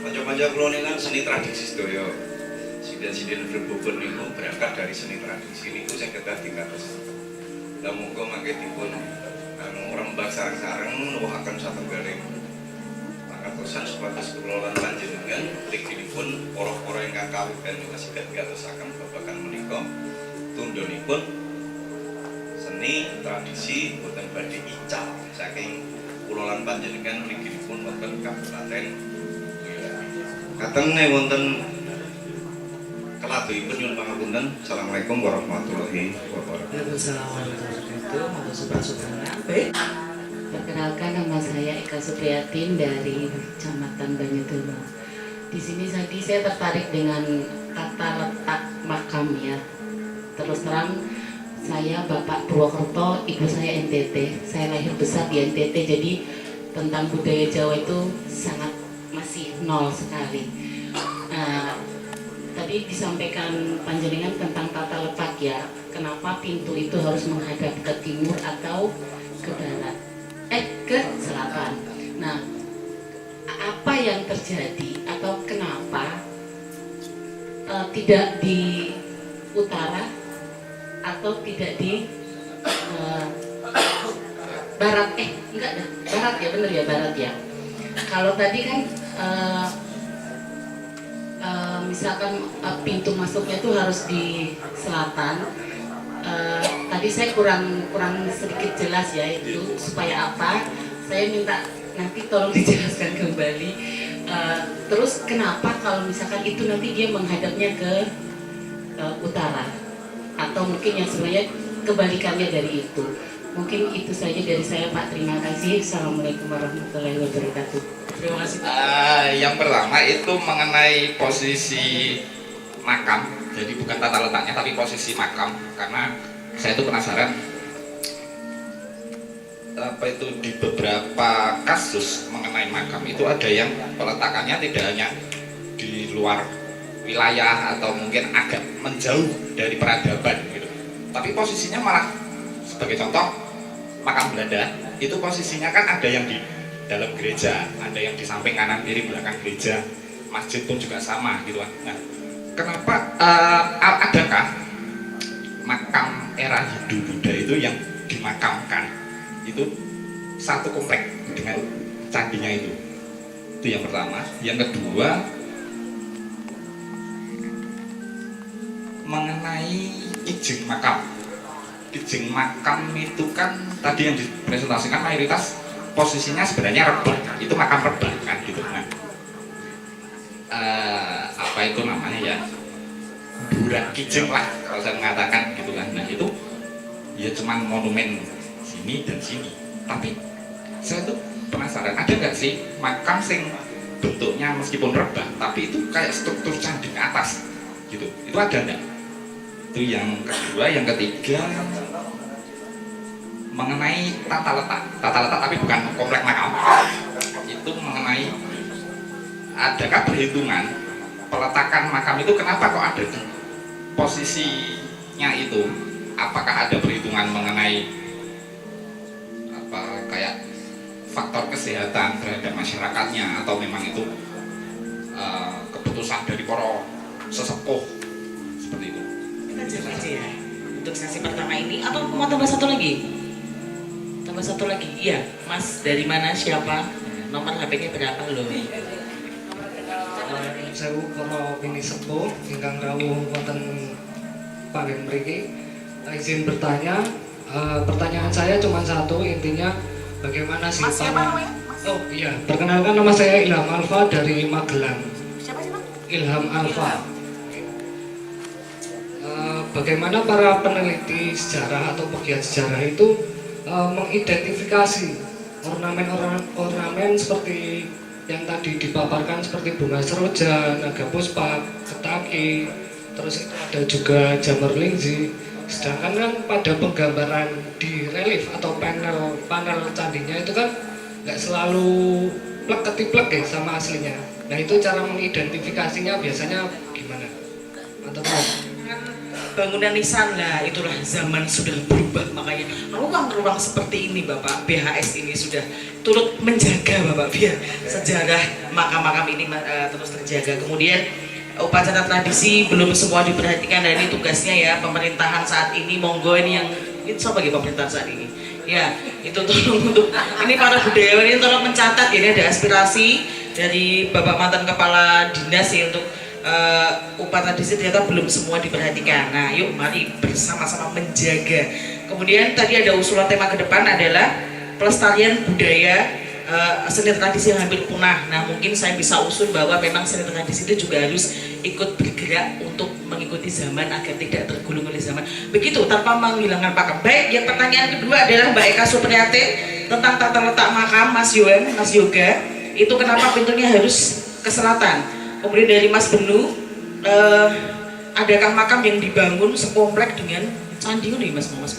Speaker 6: Panjang-panjang kulo ini kan seni tradisi sedoyo. Siden-siden berbobot niku berangkat dari seni tradisi niku saya kedah dikatos. Dan muga mangke dipun rembag sareng-sareng nuwuhaken satunggaling katosan supados kula lan panjenengan mrikipun para-para ingkang kawiten saged gatosaken babagan menika tundhonipun seni tradisi boten badhe ical saking kula lan panjenengan mrikipun wonten Kabupaten Kateng wonten keladhipun nyuwun pangapunten. Assalamualaikum warahmatullahi wabarakatuh.
Speaker 7: Perkenalkan, nama saya Eka Supriyatin dari Kecamatan Banyudoro. Di sini tadi saya tertarik dengan tata letak makam ya. Terus terang saya Bapak Purwokerto, ibu saya NTT. Saya lahir besar di NTT, jadi tentang budaya Jawa itu sangat masih nol sekali. tadi disampaikan panjenengan tentang tata letak ya. Kenapa pintu itu harus menghadap ke timur atau ke barat? Ke selatan. Nah, apa yang terjadi atau kenapa tidak di utara atau tidak di barat? Enggak dah, barat ya, bener ya, barat ya. Kalau tadi kan misalkan pintu masuknya itu harus di selatan. Tadi saya kurang sedikit jelas ya itu supaya apa? Saya minta nanti tolong dijelaskan kembali. Terus kenapa kalau misalkan itu nanti dia menghadapnya ke utara atau mungkin yang sebenarnya kebalikannya dari itu? Mungkin itu saja dari saya, Pak. Terima kasih. Assalamualaikum warahmatullahi wabarakatuh.
Speaker 5: Terima kasih.
Speaker 1: Yang pertama itu mengenai posisi makam, jadi bukan tata letaknya tapi posisi makam, karena saya itu penasaran apa itu di beberapa kasus mengenai makam itu ada yang peletakannya tidak hanya di luar wilayah atau mungkin agak menjauh dari peradaban gitu, tapi posisinya malah sebagai contoh makam Belanda itu posisinya kan ada yang di dalam gereja, ada yang di samping kanan kiri belakang gereja, masjid pun juga sama gitu kan. Nah, kenapa adakah makam era Hindu Buddha itu yang dimakamkan itu satu komplek dengan candinya itu? Itu yang pertama. Yang kedua, mengenai kijing makam. Kijing makam itu kan tadi yang dipresentasikan mayoritas posisinya sebenarnya rebah, itu makam rebah kan gitu. Nah, apa itu namanya ya, burak kijing lah kalau saya mengatakan gitu kan. Nah itu ya cuman monumen sini dan sini, tapi saya tuh penasaran ada nggak sih makam sing bentuknya meskipun rebah tapi itu kayak struktur candi ke atas gitu, itu ada nggak? Itu yang kedua. Yang ketiga mengenai tata letak tapi bukan komplek makam, itu mengenai adakah perhitungan peletakan makam itu kenapa kok ada di posisinya itu? Apakah ada perhitungan mengenai apa kayak faktor kesehatan terhadap masyarakatnya atau memang itu keputusan dari para sesepuh seperti itu?
Speaker 5: Kita jawab aja ya untuk sesi pertama ini, atau mau tambah satu lagi? Tambah satu lagi, iya Mas, dari mana, siapa, nomor HP-nya berapa loh?
Speaker 8: Saya kalau ini sepuh ingkang rawuh wonten paling mriki, izin bertanya. Pertanyaan saya cuma satu, intinya bagaimana sih
Speaker 5: Mas, siapa namanya?
Speaker 8: Oh iya, perkenalkan nama saya Ilham Alfa dari Magelang.
Speaker 5: Siapa?
Speaker 8: Ilham Alfa. Bagaimana para peneliti sejarah atau pegiat sejarah itu mengidentifikasi ornamen seperti yang tadi dipaparkan seperti bunga seroja, naga puspa, ketaki, terus itu ada juga jamur lingzi. Sedangkan kan pada penggambaran di relief atau panel candinya itu kan nggak selalu plek ketiplek ya sama aslinya. Nah itu cara mengidentifikasinya biasanya gimana? Mantap.
Speaker 5: Bangunan nisan lah, itulah zaman sudah berubah, makanya ruang-ruang seperti ini Bapak, BHS ini sudah turut menjaga Bapak biar sejarah makam-makam ini terus terjaga. Kemudian upacara tradisi belum semua diperhatikan, dan ini tugasnya ya pemerintahan saat ini. Monggo ini yang itu sebagai pemerintahan saat ini ya, itu tolong untuk ini para budayawan ini tolong mencatat ya, ini ada aspirasi dari Bapak mantan Kepala Dinas ya untuk upacara tradisi ternyata belum semua diperhatikan. Nah yuk mari bersama-sama menjaga. Kemudian tadi ada usulan tema ke depan adalah pelestarian budaya seni tradisi yang hampir punah. Nah mungkin saya bisa usul bahwa memang seni tradisi itu juga harus ikut bergerak untuk mengikuti zaman agar tidak tergulung oleh zaman. Begitu tanpa menghilangkan pakem. Baik, yang pertanyaan kedua adalah Mbak Eka Supriyatin tentang tata letak makam. Mas Yoga, itu kenapa pintunya harus ke selatan? Kemudian dari Mas Benu, adakah makam yang dibangun sekomplek dengan candi nih Mas Benu?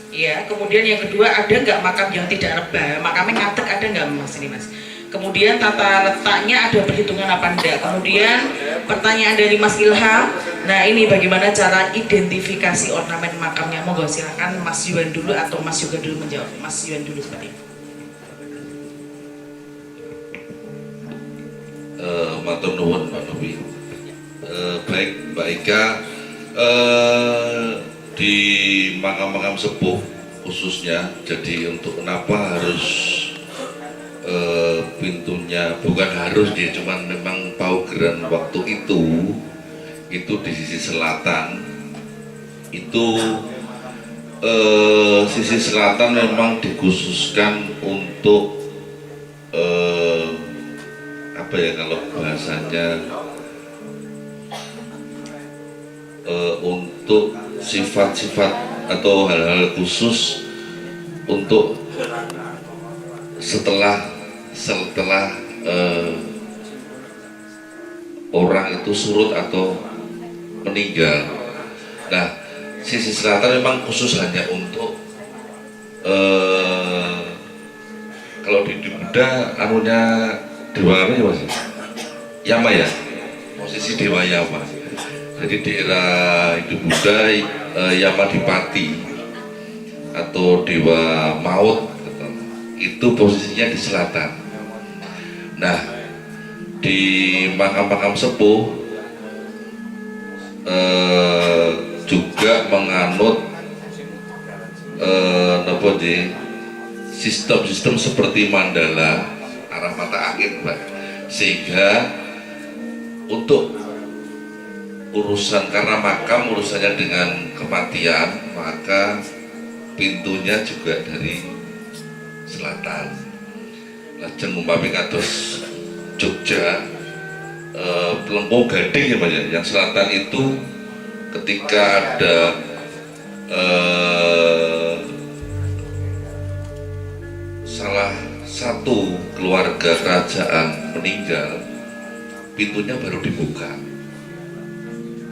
Speaker 5: Iya. Kemudian yang kedua, ada nggak makam yang tidak rebah? Makamnya ngadeg ada nggak Mas ini Mas? Kemudian tata letaknya ada perhitungan apa enggak. Kemudian pertanyaan dari Mas Ilham, nah ini bagaimana cara identifikasi ornamen makamnya? Monggo silakan Mas Yuwan dulu atau Mas Yoga dulu menjawab. Mas Yuwan dulu seperti itu.
Speaker 3: Matur nuwun Mbak Novi. Baik Mbak Ika, di makam-makam sepuh khususnya, jadi untuk kenapa harus pintunya, bukan harus dia, cuman memang paugeran waktu itu di sisi selatan. Itu sisi selatan memang dikhususkan untuk apa ya kalau bahasanya, untuk sifat-sifat atau hal-hal khusus untuk setelah orang itu surut atau meninggal. Nah, sisi selatan memang khusus hanya untuk kalau di Buddha anunya dewa apa ya Mas? Yama ya, posisi dewa Yama. Jadi di era Hindu Buddha Yamadipati atau dewa maut itu posisinya di selatan. Nah, di makam-makam sepuh juga menganut sistem-sistem seperti mandala arah mata angin, Mbak. Sehingga untuk urusan, karena makam urusannya dengan kematian, maka pintunya juga dari selatan. Lajeng umpami kados Jogja, Pelempung Gading ya Mas ya, yang selatan itu ketika ada salah satu keluarga kerajaan meninggal, pintunya baru dibuka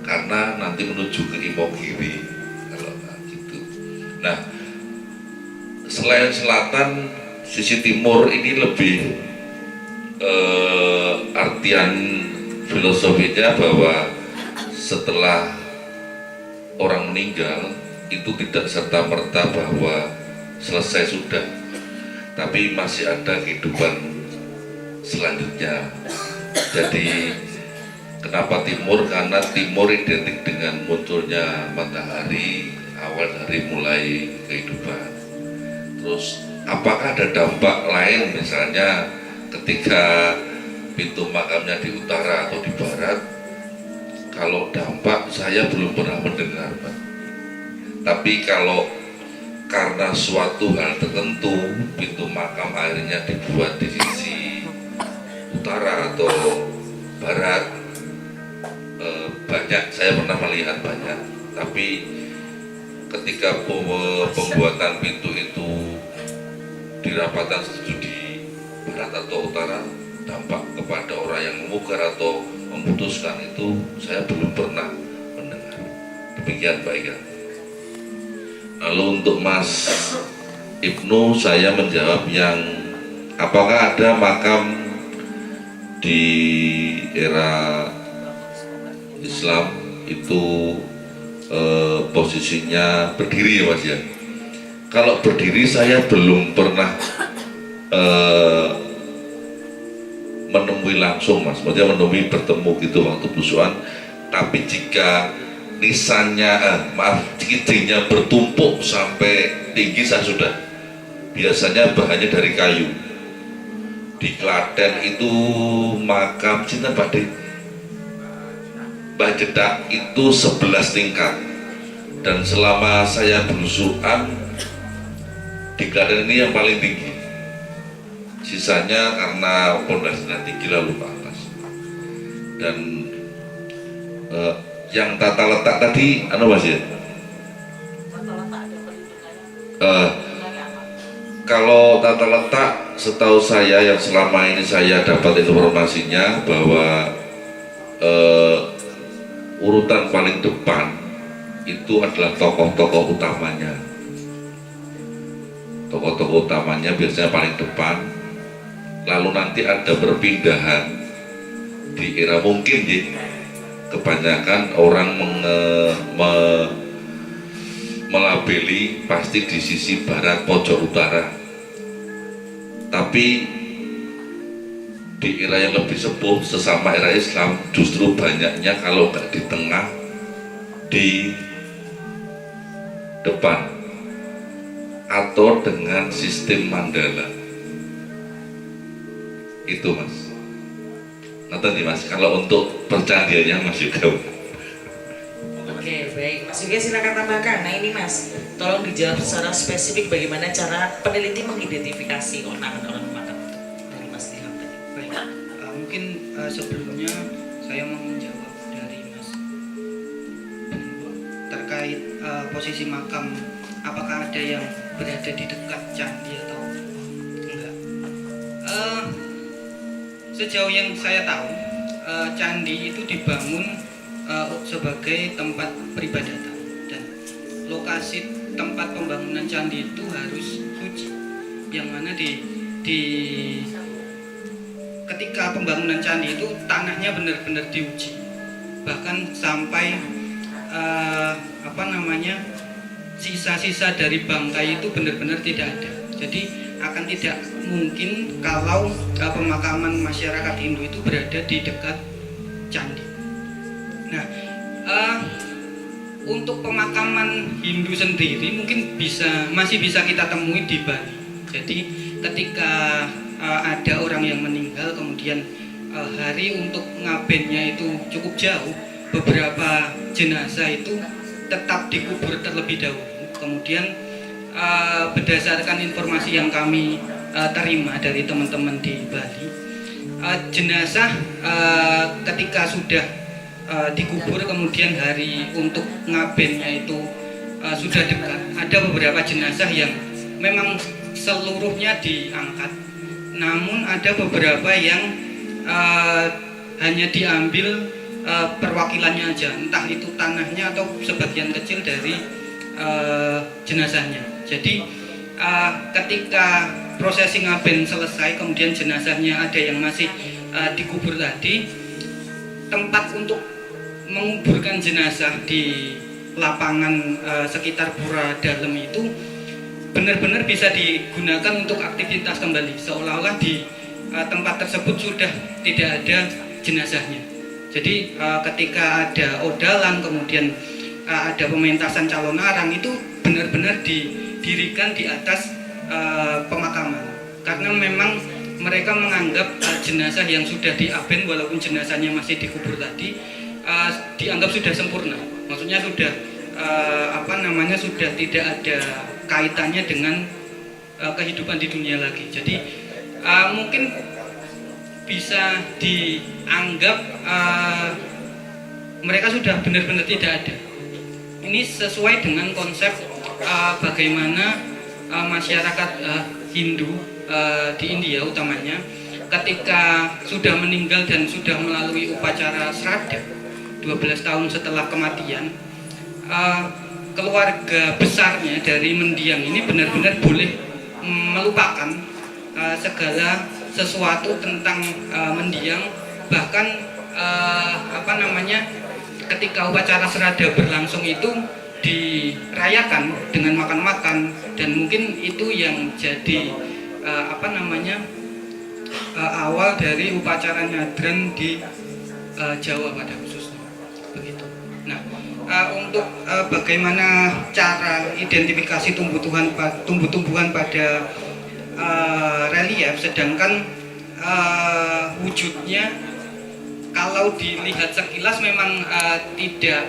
Speaker 3: karena nanti menuju ke Imogiri kalau gitu. Nah, selain selatan, sisi timur ini lebih artian filosofinya bahwa setelah orang meninggal itu tidak serta-merta bahwa selesai sudah, tapi masih ada kehidupan selanjutnya. Jadi kenapa timur? Karena timur identik dengan munculnya matahari, awal dari mulai kehidupan. Terus apakah ada dampak lain, misalnya ketika pintu makamnya di utara atau di barat? Kalau dampak saya belum pernah mendengar, Pak. Tapi kalau karena suatu hal tertentu pintu makam akhirnya dibuat di sisi utara atau barat, banyak, saya pernah melihat banyak. Tapi ketika pembuatan pintu itu dirapatkan setuju di barat atau utara, dampak kepada orang yang memugar atau memutuskan itu saya belum pernah mendengar. Demikian Pak Ika. Lalu untuk Mas Ibnu, saya menjawab yang apakah ada makam di era Islam itu posisinya berdiri ya Mas ya. Kalau berdiri saya belum pernah menemui langsung Mas, maksudnya menemui bertemu gitu waktu belusuan. Tapi jika nisannya, cincingnya bertumpuk sampai tinggi saya sudah. Biasanya bahannya dari kayu. Di Klaten itu makam cinta Bade Mbah Jedak itu 11 tingkat. Dan selama saya belusuan di Klaten ini yang paling tinggi. Sisanya karena pondasinya tinggi lalu ke atas. Dan yang tata letak tadi, Mas ya? Kalau tata letak, setahu saya yang selama ini saya dapat informasinya bahwa urutan paling depan itu adalah tokoh-tokoh utamanya. Tokoh-tokoh utamanya biasanya paling depan. lalu nanti ada perpindahan di era mungkin ya, kebanyakan orang melabeli pasti di sisi barat pojok utara, tapi di era yang lebih sepuh sesama era Islam justru banyaknya kalau nggak di tengah, di depan atau dengan sistem mandala itu mas. Nah tadi mas, kalau untuk percandiannya mas juga.
Speaker 5: Oke, baik. Mas Yoga silakan tambahkan. Nah ini mas, tolong dijawab secara spesifik bagaimana cara peneliti mengidentifikasi ornamen makam itu dari Mas Ilham tadi.
Speaker 4: Baik, mungkin sebelumnya saya mau menjawab dari Mas terkait posisi makam, apakah ada yang berada di dekat candi atau enggak. Sejauh yang saya tahu, candi itu dibangun sebagai tempat peribadatan, dan lokasi tempat pembangunan candi itu harus suci, yang mana ketika pembangunan candi itu tanahnya benar-benar diuji, bahkan sampai sisa-sisa dari bangkai itu benar-benar tidak ada. Jadi akan tidak mungkin kalau pemakaman masyarakat Hindu itu berada di dekat candi. Nah, untuk pemakaman Hindu sendiri mungkin masih bisa kita temui di Bali. Jadi ketika ada orang yang meninggal, kemudian hari untuk ngabennya itu cukup jauh, beberapa jenazah itu tetap dikubur terlebih dahulu. Kemudian berdasarkan informasi yang kami terima dari teman-teman di Bali, jenazah ketika sudah dikubur, kemudian hari untuk ngabennya itu sudah dekat, ada beberapa jenazah yang memang seluruhnya diangkat, namun ada beberapa yang hanya diambil perwakilannya aja, entah itu tanahnya atau sebagian kecil dari jenazahnya. Jadi ketika prosesi ngaben selesai, kemudian jenazahnya ada yang masih dikubur tadi, tempat untuk menguburkan jenazah di lapangan sekitar pura dalam itu benar-benar bisa digunakan untuk aktivitas kembali, seolah-olah di tempat tersebut sudah tidak ada jenazahnya. Jadi ketika ada odalan, kemudian ada pementasan calon arang, itu benar-benar didirikan di atas pemakaman, karena memang mereka menganggap jenazah yang sudah diaben, walaupun jenazahnya masih dikubur tadi, dianggap sudah sempurna. Maksudnya sudah sudah tidak ada kaitannya dengan kehidupan di dunia lagi. Jadi mungkin bisa dianggap mereka sudah benar-benar tidak ada. Ini sesuai dengan konsep bagaimana masyarakat Hindu di India utamanya, ketika sudah meninggal dan sudah melalui upacara sraddha 12 tahun setelah kematian, keluarga besarnya dari mendiang ini benar-benar boleh melupakan segala sesuatu tentang mendiang. Bahkan ketika upacara sraddha berlangsung itu dirayakan dengan makan-makan, dan mungkin itu yang jadi awal dari upacara nyadran di Jawa pada khususnya begitu. Nah, untuk bagaimana cara identifikasi tumbuh-tumbuhan pada relief, sedangkan wujudnya kalau dilihat sekilas memang tidak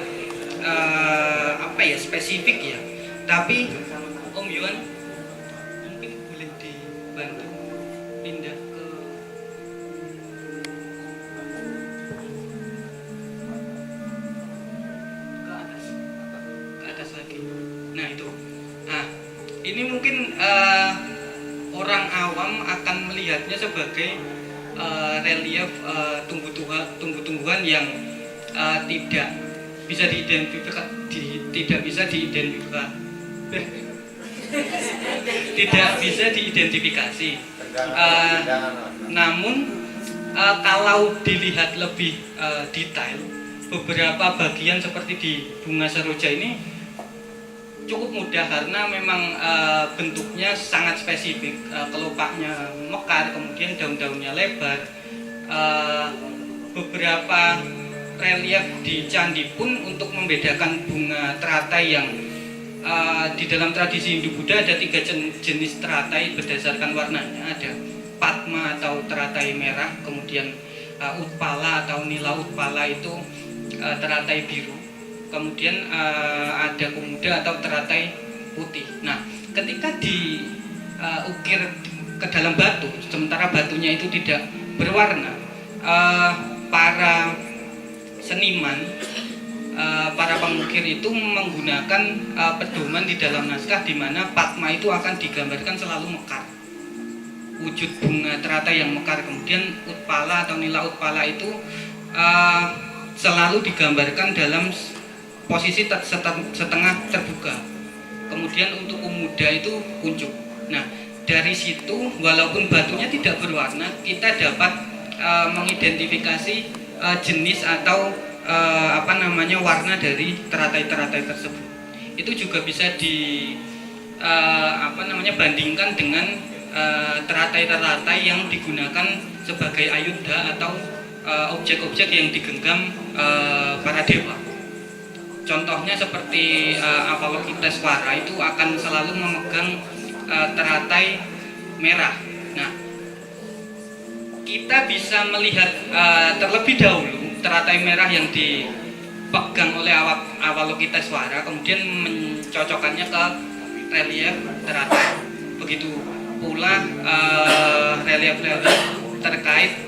Speaker 4: spesifik ya, tapi Om Yuan mungkin boleh dibantu pindah ke atas lagi. Nah itu, ini mungkin orang awam akan melihatnya sebagai relief tumbuh-tumbuhan yang tidak bisa diidentifikasi. Namun kalau dilihat lebih detail, beberapa bagian seperti di bunga seroja ini cukup mudah karena memang bentuknya sangat spesifik. Kelopaknya mekar, kemudian daun-daunnya lebar. Beberapa relief di candi pun untuk membedakan bunga teratai yang di dalam tradisi Hindu-Buddha ada 3 jenis teratai berdasarkan warnanya. Ada Padma atau teratai merah, kemudian Utpala atau Nila Utpala itu teratai biru, kemudian ada Kumuda atau teratai putih. Nah, ketika diukir ke dalam batu, sementara batunya itu tidak berwarna, para seniman, para pengukir itu menggunakan pedoman di dalam naskah di mana Padma itu akan digambarkan selalu mekar, wujud bunga teratai yang mekar. Kemudian Utpala atau Nila Utpala itu selalu digambarkan dalam posisi setengah terbuka. Kemudian untuk Kumuda itu kuncup. Nah, dari situ walaupun batunya tidak berwarna, kita dapat mengidentifikasi jenis atau warna dari teratai-teratai tersebut. Itu juga bisa bandingkan dengan teratai-teratai yang digunakan sebagai ayuda atau objek-objek yang digenggam para dewa. Contohnya seperti Avalokitesvara itu akan selalu memegang teratai merah. Nah, kita bisa melihat terlebih dahulu teratai merah yang dipegang oleh Avalokitesvara, kemudian mencocokkannya ke relief teratai. Begitu pula relief-relief terkait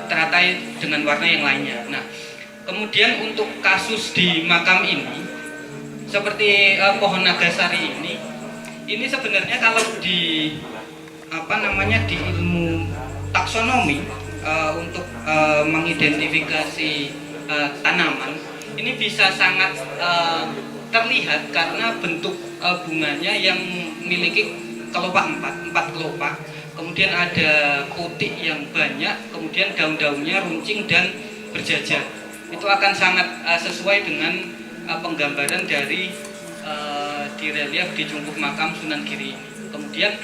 Speaker 4: teratai dengan warna yang lainnya. Nah, kemudian untuk kasus di makam ini, seperti pohon nagasari ini sebenarnya kalau di di ilmu taksonomi untuk mengidentifikasi tanaman ini bisa sangat terlihat karena bentuk bunganya yang memiliki kelopak 4 kelopak. Kemudian ada putik yang banyak, kemudian daun-daunnya runcing dan berjajar. Itu akan sangat sesuai dengan penggambaran dari di relief di cungkup makam Sunan Giri ini. Kemudian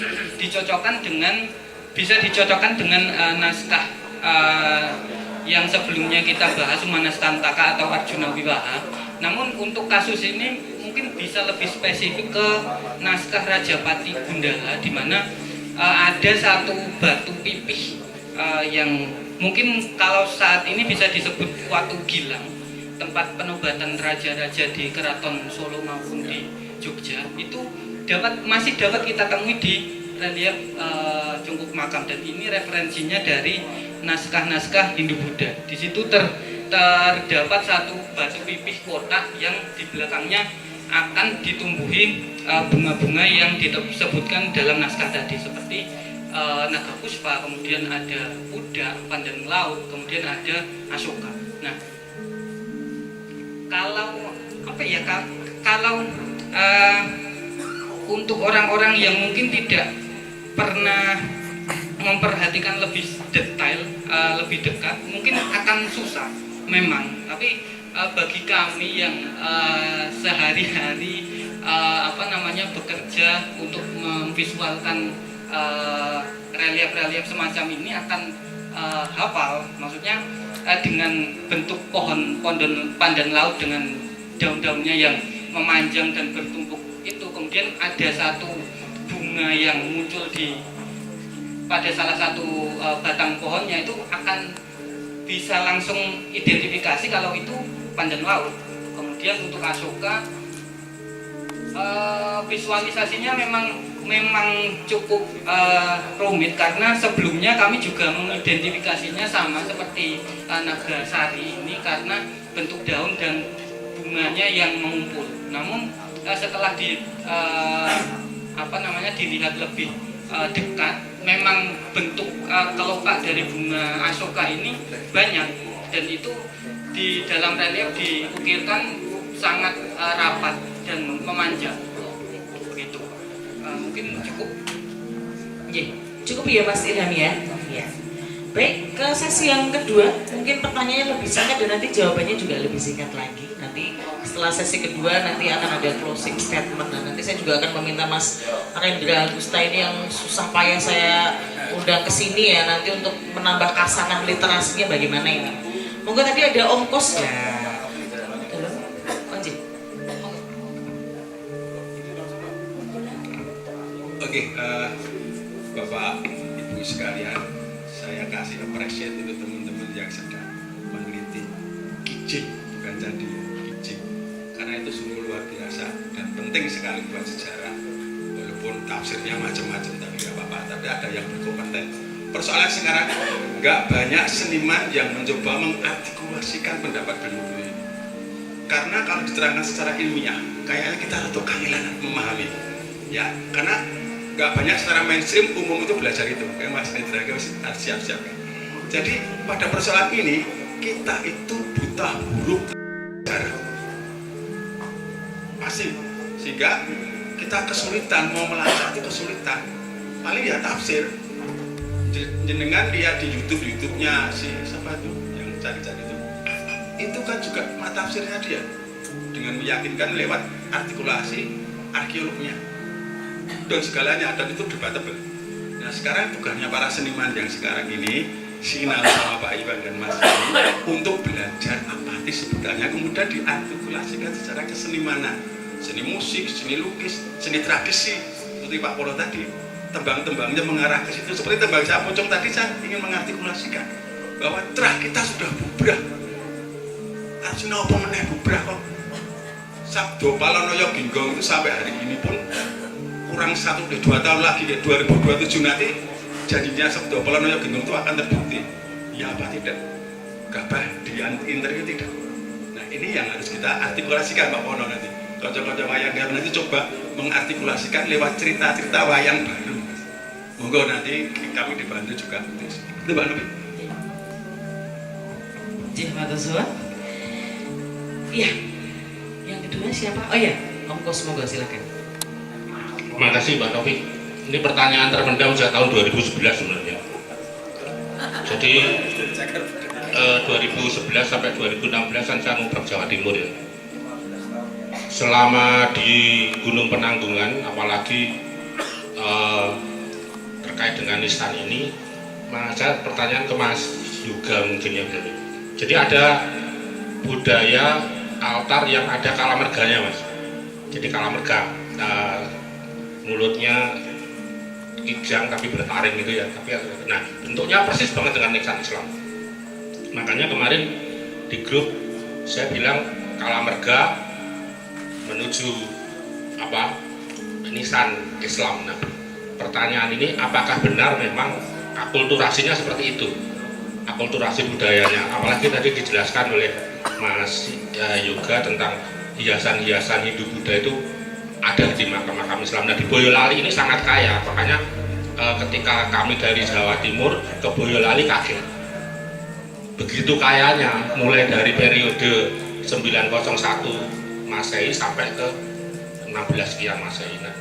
Speaker 4: bisa dicocokkan dengan naskah yang sebelumnya kita bahas, Manastantaka atau Arjuna Wiwaha. Namun untuk kasus ini mungkin bisa lebih spesifik ke naskah Rajapati Gundala, di mana ada satu batu pipih yang mungkin kalau saat ini bisa disebut Watu Gilang, tempat penobatan raja-raja di Keraton Solo maupun di Jogja, itu masih dapat kita temui di relief cungkup makam, dan ini referensinya dari naskah-naskah Hindu-Buddha. Di situ terdapat satu batu pipih kotak yang di belakangnya akan ditumbuhi bunga-bunga yang disebutkan dalam naskah tadi, seperti naga puspa, kemudian ada kuda, pandan laut, kemudian ada asoka. Nah, kalau untuk orang-orang yang mungkin tidak pernah memperhatikan lebih detail, lebih dekat, mungkin akan susah memang. Tapi bagi kami yang sehari-hari bekerja untuk memvisualkan relief-relief semacam ini akan hafal. Maksudnya dengan bentuk pohon pandan laut dengan daun-daunnya yang memanjang dan bertumpuk itu, kemudian ada satu bunga yang muncul pada salah satu batang pohonnya, itu akan bisa langsung identifikasi kalau itu pandan laut. Kemudian untuk asoka, visualisasinya memang cukup rumit, karena sebelumnya kami juga mengidentifikasinya sama seperti nagasari ini karena bentuk daun dan bunganya yang mengumpul. Namun setelah dilihat lebih dekat, memang bentuk kelopak dari bunga asoka ini banyak, dan itu di dalam relief diukirkan sangat rapat dan memanjang. Begitu. Mungkin cukup.
Speaker 5: Cukup ya Mas Ilham ya. Baik, ke sesi yang kedua, mungkin pertanyaannya lebih singkat dan nanti jawabannya juga lebih singkat lagi. Nanti setelah sesi kedua nanti akan ada closing statement. Nah, nanti saya juga akan meminta Mas Rendra Agusta ini yang susah payah saya undang ke sini ya, nanti untuk menambah kasanah literasinya bagaimana ini. Monggo tadi ada ongkos ya.
Speaker 2: Oke, Bapak Ibu sekalian, saya kasih appreciate untuk teman-teman yang sedang meneliti kijing, bukan candi, kijing, karena itu sungguh luar biasa dan penting sekali buat sejarah. Walaupun tafsirnya macam-macam tapi nggak apa-apa, tapi ada yang berkompeten. Persoalan sekarang nggak banyak seniman yang mencoba mengartikulasikan pendapat beliau ini, karena kalau diterangkan secara ilmiah, kayaknya kita untuk kangelan memahami, ya, karena nggak banyak secara mainstream umum itu belajar itu, kayak Mas Hendra harus siap-siap. Jadi pada persoalan ini kita itu buta huruf sejarah pasti, sehingga kita kesulitan mau melacak itu kesulitan. Paling ya tafsir, jenengan lihat di YouTube-nya si siapa itu yang cari-cari itu kan juga tafsirnya dia dengan meyakinkan lewat artikulasi arkeolognya dan segalanya, dan itu debatable. Nah sekarang tugasnya para seniman yang sekarang ini, Sinal sama Pak Iwan dan Mas ini, untuk belajar apa sih sebutannya, kemudian diartikulasikan secara kesenimanan, seni musik, seni lukis, seni tradisi. Seperti Pak Polo tadi, tembang-tembangnya mengarah ke situ. Seperti tembang saya pocong tadi, saya ingin mengartikulasikan bahwa terah kita sudah bubrah. Arjuna apa meneh bubrah kok. Sabdo Palonoyo Ginggong itu sampai hari ini pun kurang 1-2 tahun lagi, ya 2027 nanti jadinya Sabdo Palonoyo Ginggong itu akan terbukti. Ya apa tidak? Gabah di interview tidak. Nah ini yang harus kita artikulasikan Pak Pono nanti. Kocok-kocok wayang garu nanti coba mengartikulasikan lewat cerita-cerita wayang baru. Monggo nanti kami dibantu juga. Itu Mbak Novi.
Speaker 5: Jihmatullah. Iya. Yang kedua siapa? Oh ya, ongkos, monggo silakan.
Speaker 1: Terima kasih Mbak Novi. Ini pertanyaan terpendam sejak tahun 2011 sebenarnya. Jadi 2011 sampai 2016 kan saya ngumpul Jawa Timur ya. Selama di Gunung Penanggungan, apalagi terkait dengan nisan ini, saya pertanyaan ke Mas juga mungkin ya. Jadi ada budaya altar yang ada kalamerganya Mas. Jadi kalamerga, mulutnya kijang tapi bertaring gitu ya. Nah bentuknya persis banget dengan nisan Islam. Makanya kemarin di grup saya bilang kalamerga menuju apa nisan Islam. Nah pertanyaan ini apakah benar memang akulturasinya seperti itu, akulturasi budayanya, apalagi tadi dijelaskan oleh Mas Yoga tentang hiasan-hiasan Hindu Buddha itu ada di makam-makam Islam. Nah di Boyolali ini sangat kaya, makanya ketika kami dari Jawa Timur ke Boyolali kaget, begitu kayanya, mulai dari periode 901 Masehi sampai ke 16 sekian Masehi. Nah,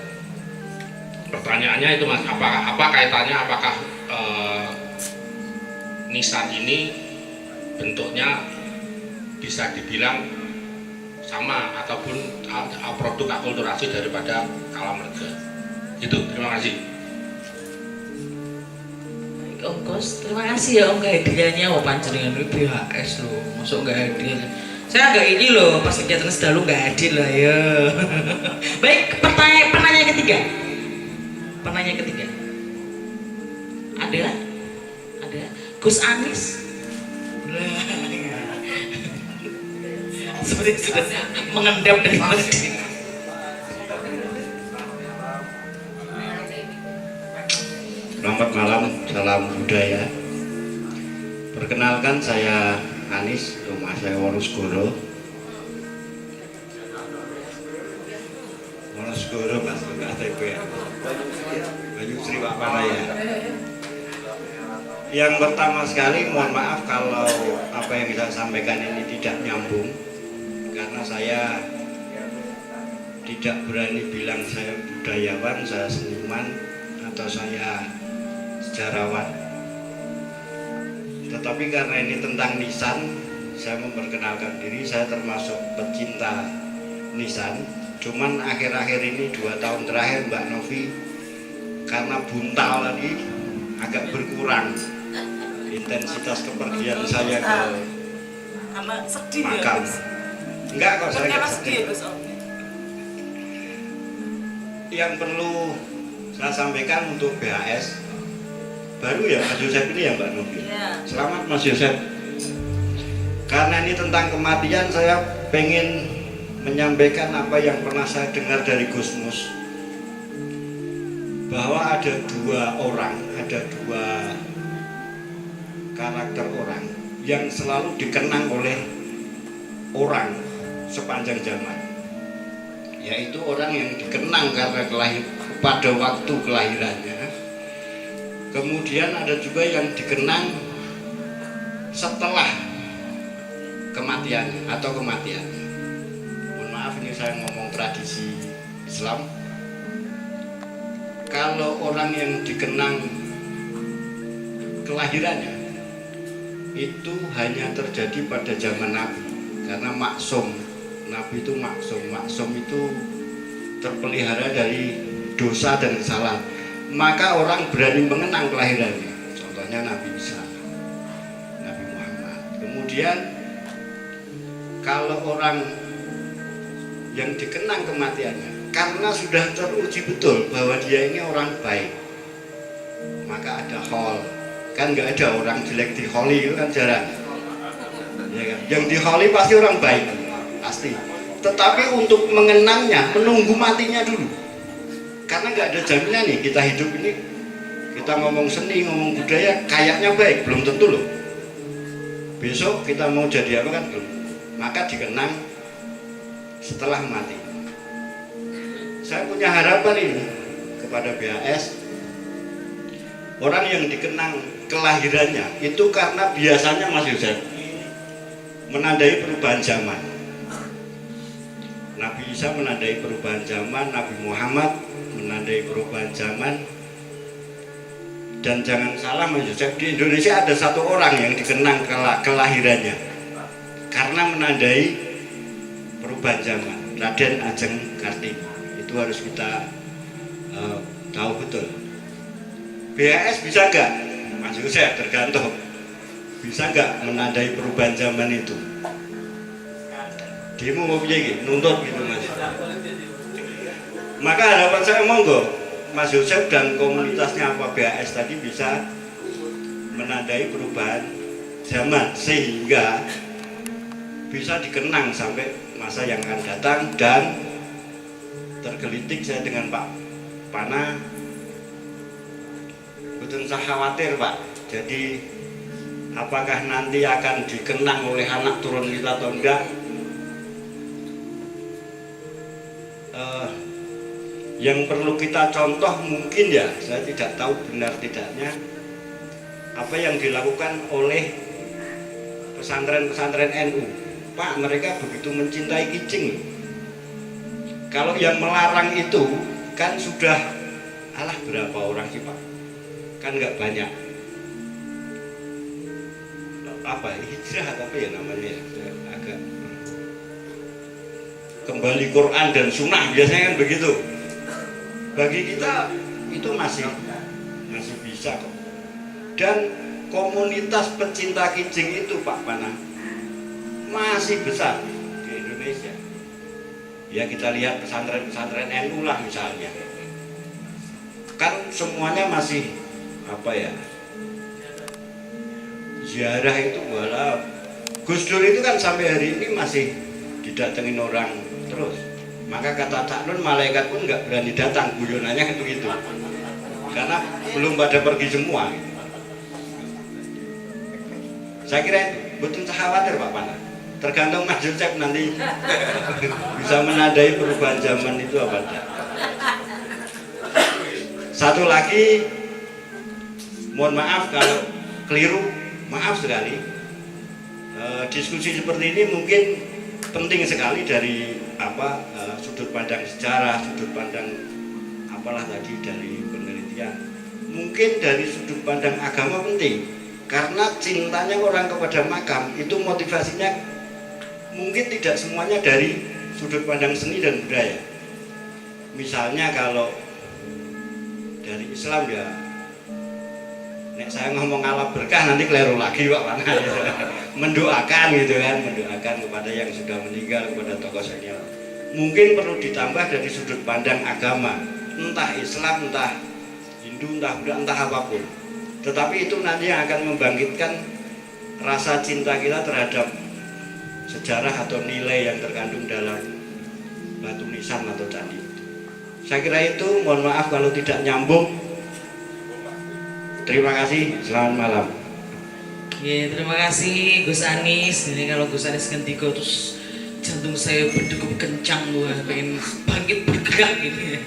Speaker 1: pertanyaannya itu Mas, apa kaitannya, apakah nisan ini bentuknya bisa dibilang sama ataupun produk akulturasi daripada kalamerga? Itu, terima kasih.
Speaker 5: Baik, ongkos, terima kasih ya Om kehadirannya. Wah panjenengan BHS loh, masuk nggak hadir. Saya agak ini loh, pas kegiatan sedalu nggak hadir lah ya. Baik, penanya ketiga. Penanya ketiga. Ada? Gus Anis. Seperti sudah mengendap dari masjid.
Speaker 9: Selamat malam, salam budaya. Perkenalkan saya Anis, rumah saya Wonosegoro. Wonosegoro Mas, KTP Banyu Sri Wapanaya. Yang pertama sekali mohon maaf kalau apa yang saya sampaikan ini tidak nyambung, karena saya tidak berani bilang saya budayawan, saya seniman, atau saya sejarawan. Tetapi karena ini tentang nisan, saya memperkenalkan diri, saya termasuk pecinta nisan. Cuman akhir-akhir ini 2 tahun terakhir Mbak Novi, karena buntal lagi agak berkurang intensitas kepergian saya ke makam. Enggak kok, saya enggak sedih. Yang perlu saya sampaikan untuk BHS baru ya Mas Yosef ini ya Mbak Novi. Selamat Mas Yosef. Karena ini tentang kematian, saya pengen menyampaikan apa yang pernah saya dengar dari Gusmus, bahwa ada 2 orang, ada 2 karakter orang yang selalu dikenang oleh orang sepanjang zaman, yaitu orang yang dikenang karena pada waktu kelahirannya. Kemudian ada juga yang dikenang setelah kematian atau kematian. Mohon maaf ini saya ngomong tradisi Islam. Kalau orang yang dikenang kelahirannya itu hanya terjadi pada zaman Nabi, karena maksum. Nabi itu maksum itu terpelihara dari dosa dan kesalahan. Maka orang berani mengenang kelahirannya. Contohnya Nabi Isa, Nabi Muhammad. Kemudian kalau orang yang dikenang kematiannya karena sudah teruji betul bahwa dia ini orang baik, maka ada hol. Kan nggak ada orang jelek di holi, itu kan jarang ya kan? Yang di holi pasti orang baik, pasti. Tetapi untuk mengenangnya, menunggu matinya dulu, karena nggak ada jaminan nih kita hidup ini, kita ngomong seni, ngomong budaya, kayaknya baik, belum tentu loh besok kita mau jadi apa kan belum. Maka dikenang setelah mati. Saya punya harapan ini kepada BHS, orang yang dikenang kelahirannya itu karena biasanya Mas Yosef menandai perubahan zaman. Nabi Isa menandai perubahan zaman, Nabi Muhammad menandai perubahan zaman. Dan jangan salah Mas Yosef, di Indonesia ada 1 orang yang dikenang kelahirannya karena menandai perubahan zaman, Raden Ajeng Kartini. Itu harus kita tahu betul. BHS bisa nggak? Mas Yosef tergantung. Bisa nggak menandai perubahan zaman itu? Demo mau piye nuntut gitu Mas. Maka harapan saya monggo Mas Yosef dan komunitasnya apa BHS tadi bisa menandai perubahan zaman sehingga bisa dikenang sampai masa yang akan datang. Dan tergelitik saya dengan Pak Pana, betul saya khawatir Pak. Jadi apakah nanti akan dikenang oleh anak turun kita atau enggak? Yang perlu kita contoh mungkin ya, saya tidak tahu benar tidaknya apa yang dilakukan oleh pesantren-pesantren NU. Pak, mereka begitu mencintai Kijing. Kalau yang melarang itu kan sudah alah berapa orang sih Pak? Kan nggak banyak. Apa hijrah atau apa ya namanya ya? Agak kembali Quran dan Sunnah biasanya kan begitu. Bagi kita itu masih bisa kok. Dan komunitas pecinta Kijing itu Pak Pana masih besar di Indonesia. Ya kita lihat pesantren-pesantren NU lah misalnya. Kan semuanya masih apa ya? Ziarah itu walau Gus Dur itu kan sampai hari ini masih didatengin orang terus. Maka kata Cak Nun, malaikat pun nggak berani datang, guyonannya kan begitu. Karena belum pada pergi semua. Saya kira itu betul khawatir Pak Pana. Tergantung Mas Yosef nanti bisa menandai perubahan zaman itu apa enggak. Satu lagi, mohon maaf kalau keliru, maaf sekali. Diskusi seperti ini mungkin penting sekali dari sudut pandang sejarah, sudut pandang apalah tadi dari penelitian. Mungkin dari sudut pandang agama penting, Karena cintanya orang kepada makam itu motivasinya mungkin tidak semuanya dari sudut pandang seni dan budaya. Misalnya kalau dari Islam ya, nek saya ngomong alam berkah nanti keliru lagi Pak Wana. Mendoakan gitu kan, mendoakan kepada yang sudah meninggal, kepada tokoh senior. Mungkin perlu ditambah dari sudut pandang agama, entah Islam, entah Hindu, entah Buddha, entah apapun. Tetapi itu nanti yang akan membangkitkan rasa cinta kita terhadap sejarah atau nilai yang terkandung dalam batu nisan atau candi. Saya kira itu, mohon maaf kalau tidak nyambung. Terima kasih, selamat malam.
Speaker 5: Ya, terima kasih Gus Anis. Ini kalau Gus Anis ngendiko terus jantung saya berdegup kencang, wah pengen bangkit bergerak gitu ya.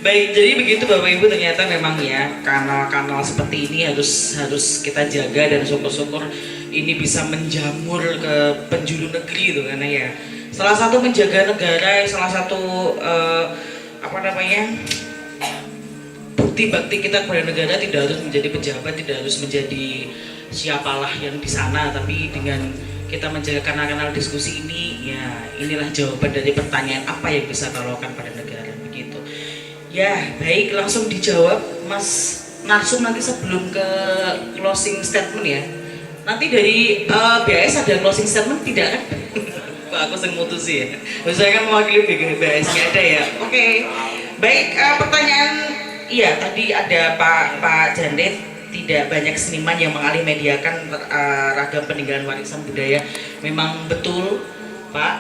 Speaker 5: Baik, jadi begitu Bapak Ibu, ternyata memang ya kanal-kanal seperti ini harus kita jaga, dan syukur-syukur ini bisa menjamur ke penjuru negeri itu, karena ya salah satu menjaga negara, salah satu bukti bakti kita kepada negara. Tidak harus menjadi pejabat, tidak harus menjadi siapalah yang di sana, tapi dengan kita menjaga kanal-kanal diskusi ini, ya inilah jawaban dari pertanyaan apa yang bisa kita lakukan pada negara, begitu. Ya, baik, langsung dijawab Mas Narsum nanti sebelum ke closing statement ya. Nanti dari BAS ada closing statement tidak kan? Pak, aku sering mutusi ya. Saya kan mewakili BAS, nggak ada ya. Oke. Baik, pertanyaan, iya tadi ada Pak Jandet, tidak banyak seniman yang mengalih mediakan ragam peninggalan warisan budaya. Memang betul Pak,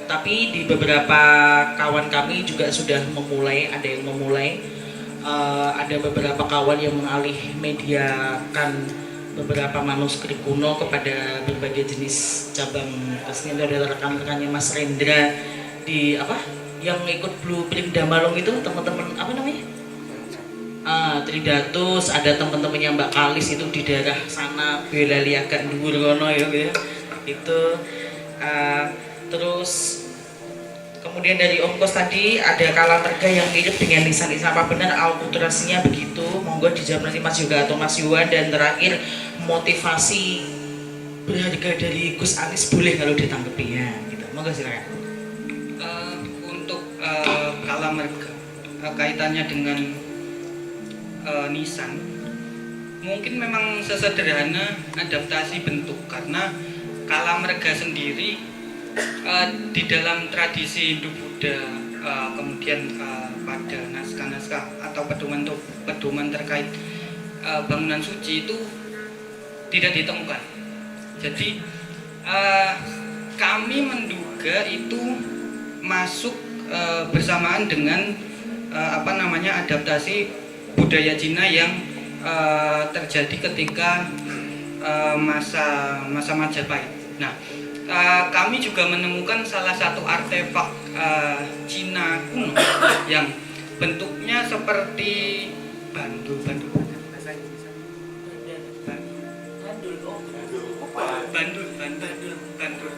Speaker 5: tapi di beberapa kawan kami juga sudah memulai, ada yang memulai, ada beberapa kawan yang mengalih mediakan beberapa manuskrip kuno kepada berbagai jenis cabang kesenian. Ada rekan-rekannya Mas Rendra di apa yang ikut Blueprint Damalung itu, teman-teman apa namanya, Tridatus, ada teman-temannya Mbak Kalis itu di daerah sana, Belaliagan Dhuwur kono ya gitu. Itu terus kemudian dari Om Kos tadi ada Kalamerga yang mirip dengan nisan-nisan, apa benar alkulturasinya begitu? Monggo dijawab nanti Mas Yoga atau Mas Yuwan. Dan terakhir, motivasi berharga dari Gus Anis boleh kalau ditanggapi ya gitu. Monggo silakan.
Speaker 4: Untuk Kalamerga kaitannya dengan nisan, mungkin memang sesederhana adaptasi bentuk, karena Kalamerga sendiri di dalam tradisi Hindu-Buddha, kemudian pada naskah-naskah atau pedoman terkait bangunan suci itu tidak ditemukan. Jadi kami menduga itu masuk bersamaan dengan adaptasi budaya Cina yang terjadi ketika masa Majapahit. Nah, kami juga menemukan salah satu artefak Cina kuno yang bentuknya seperti bandul,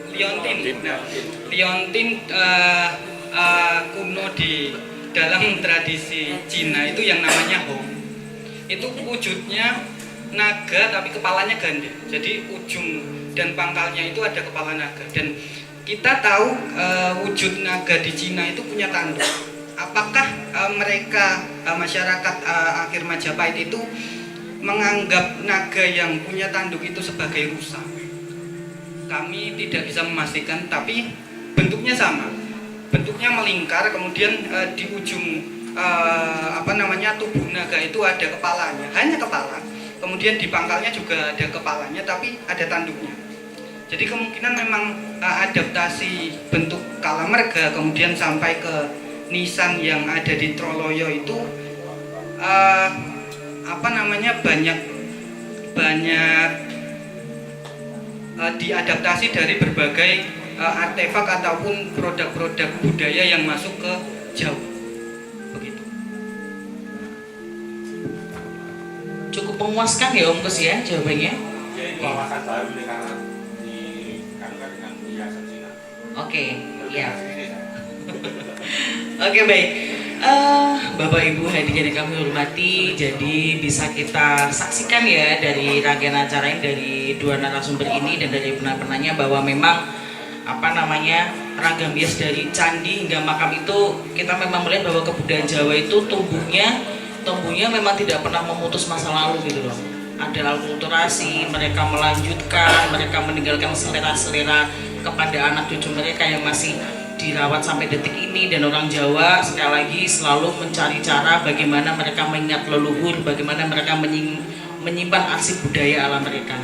Speaker 4: liontin. Nah, liontin kuno di dalam tradisi Cina itu yang namanya Hong. Itu wujudnya naga tapi kepalanya ganda. Jadi ujung dan pangkalnya itu ada kepala naga. Dan kita tahu wujud naga di Cina itu punya tanduk. Apakah mereka masyarakat akhir Majapahit itu menganggap naga yang punya tanduk itu sebagai rusa? Kami tidak bisa memastikan, tapi bentuknya sama. Bentuknya melingkar, kemudian di ujung tubuh naga itu ada kepalanya, hanya kepala. Kemudian di pangkalnya juga ada kepalanya, tapi ada tanduknya. Jadi kemungkinan memang adaptasi bentuk Kalamerga kemudian sampai ke nisan yang ada di Troloyo itu banyak diadaptasi dari berbagai artefak ataupun produk-produk budaya yang masuk ke Jawa. Begitu.
Speaker 5: Cukup memuaskan ya Om Kus ya jawabannya.
Speaker 1: Wawasan baru karena dikandungkan dengan hiasan Cina.
Speaker 5: Oke, iya. Oke, baik. Bapak Ibu hadirin yang kami hormati, jadi bisa kita saksikan ya dari rangkaian acara ini, dari dua narasumber ini dan dari penanya bahwa memang ragam hias dari candi hingga makam itu kita memang melihat bahwa kebudayaan Jawa itu tumbuhnya memang tidak pernah memutus masa lalu gitu loh. Ada akulturasi, mereka melanjutkan, mereka meninggalkan selera-selera kepada anak cucu mereka yang masih dirawat sampai detik ini. Dan orang Jawa sekali lagi selalu mencari cara bagaimana mereka mengingat leluhur, bagaimana mereka menyimpan arsip budaya alam mereka.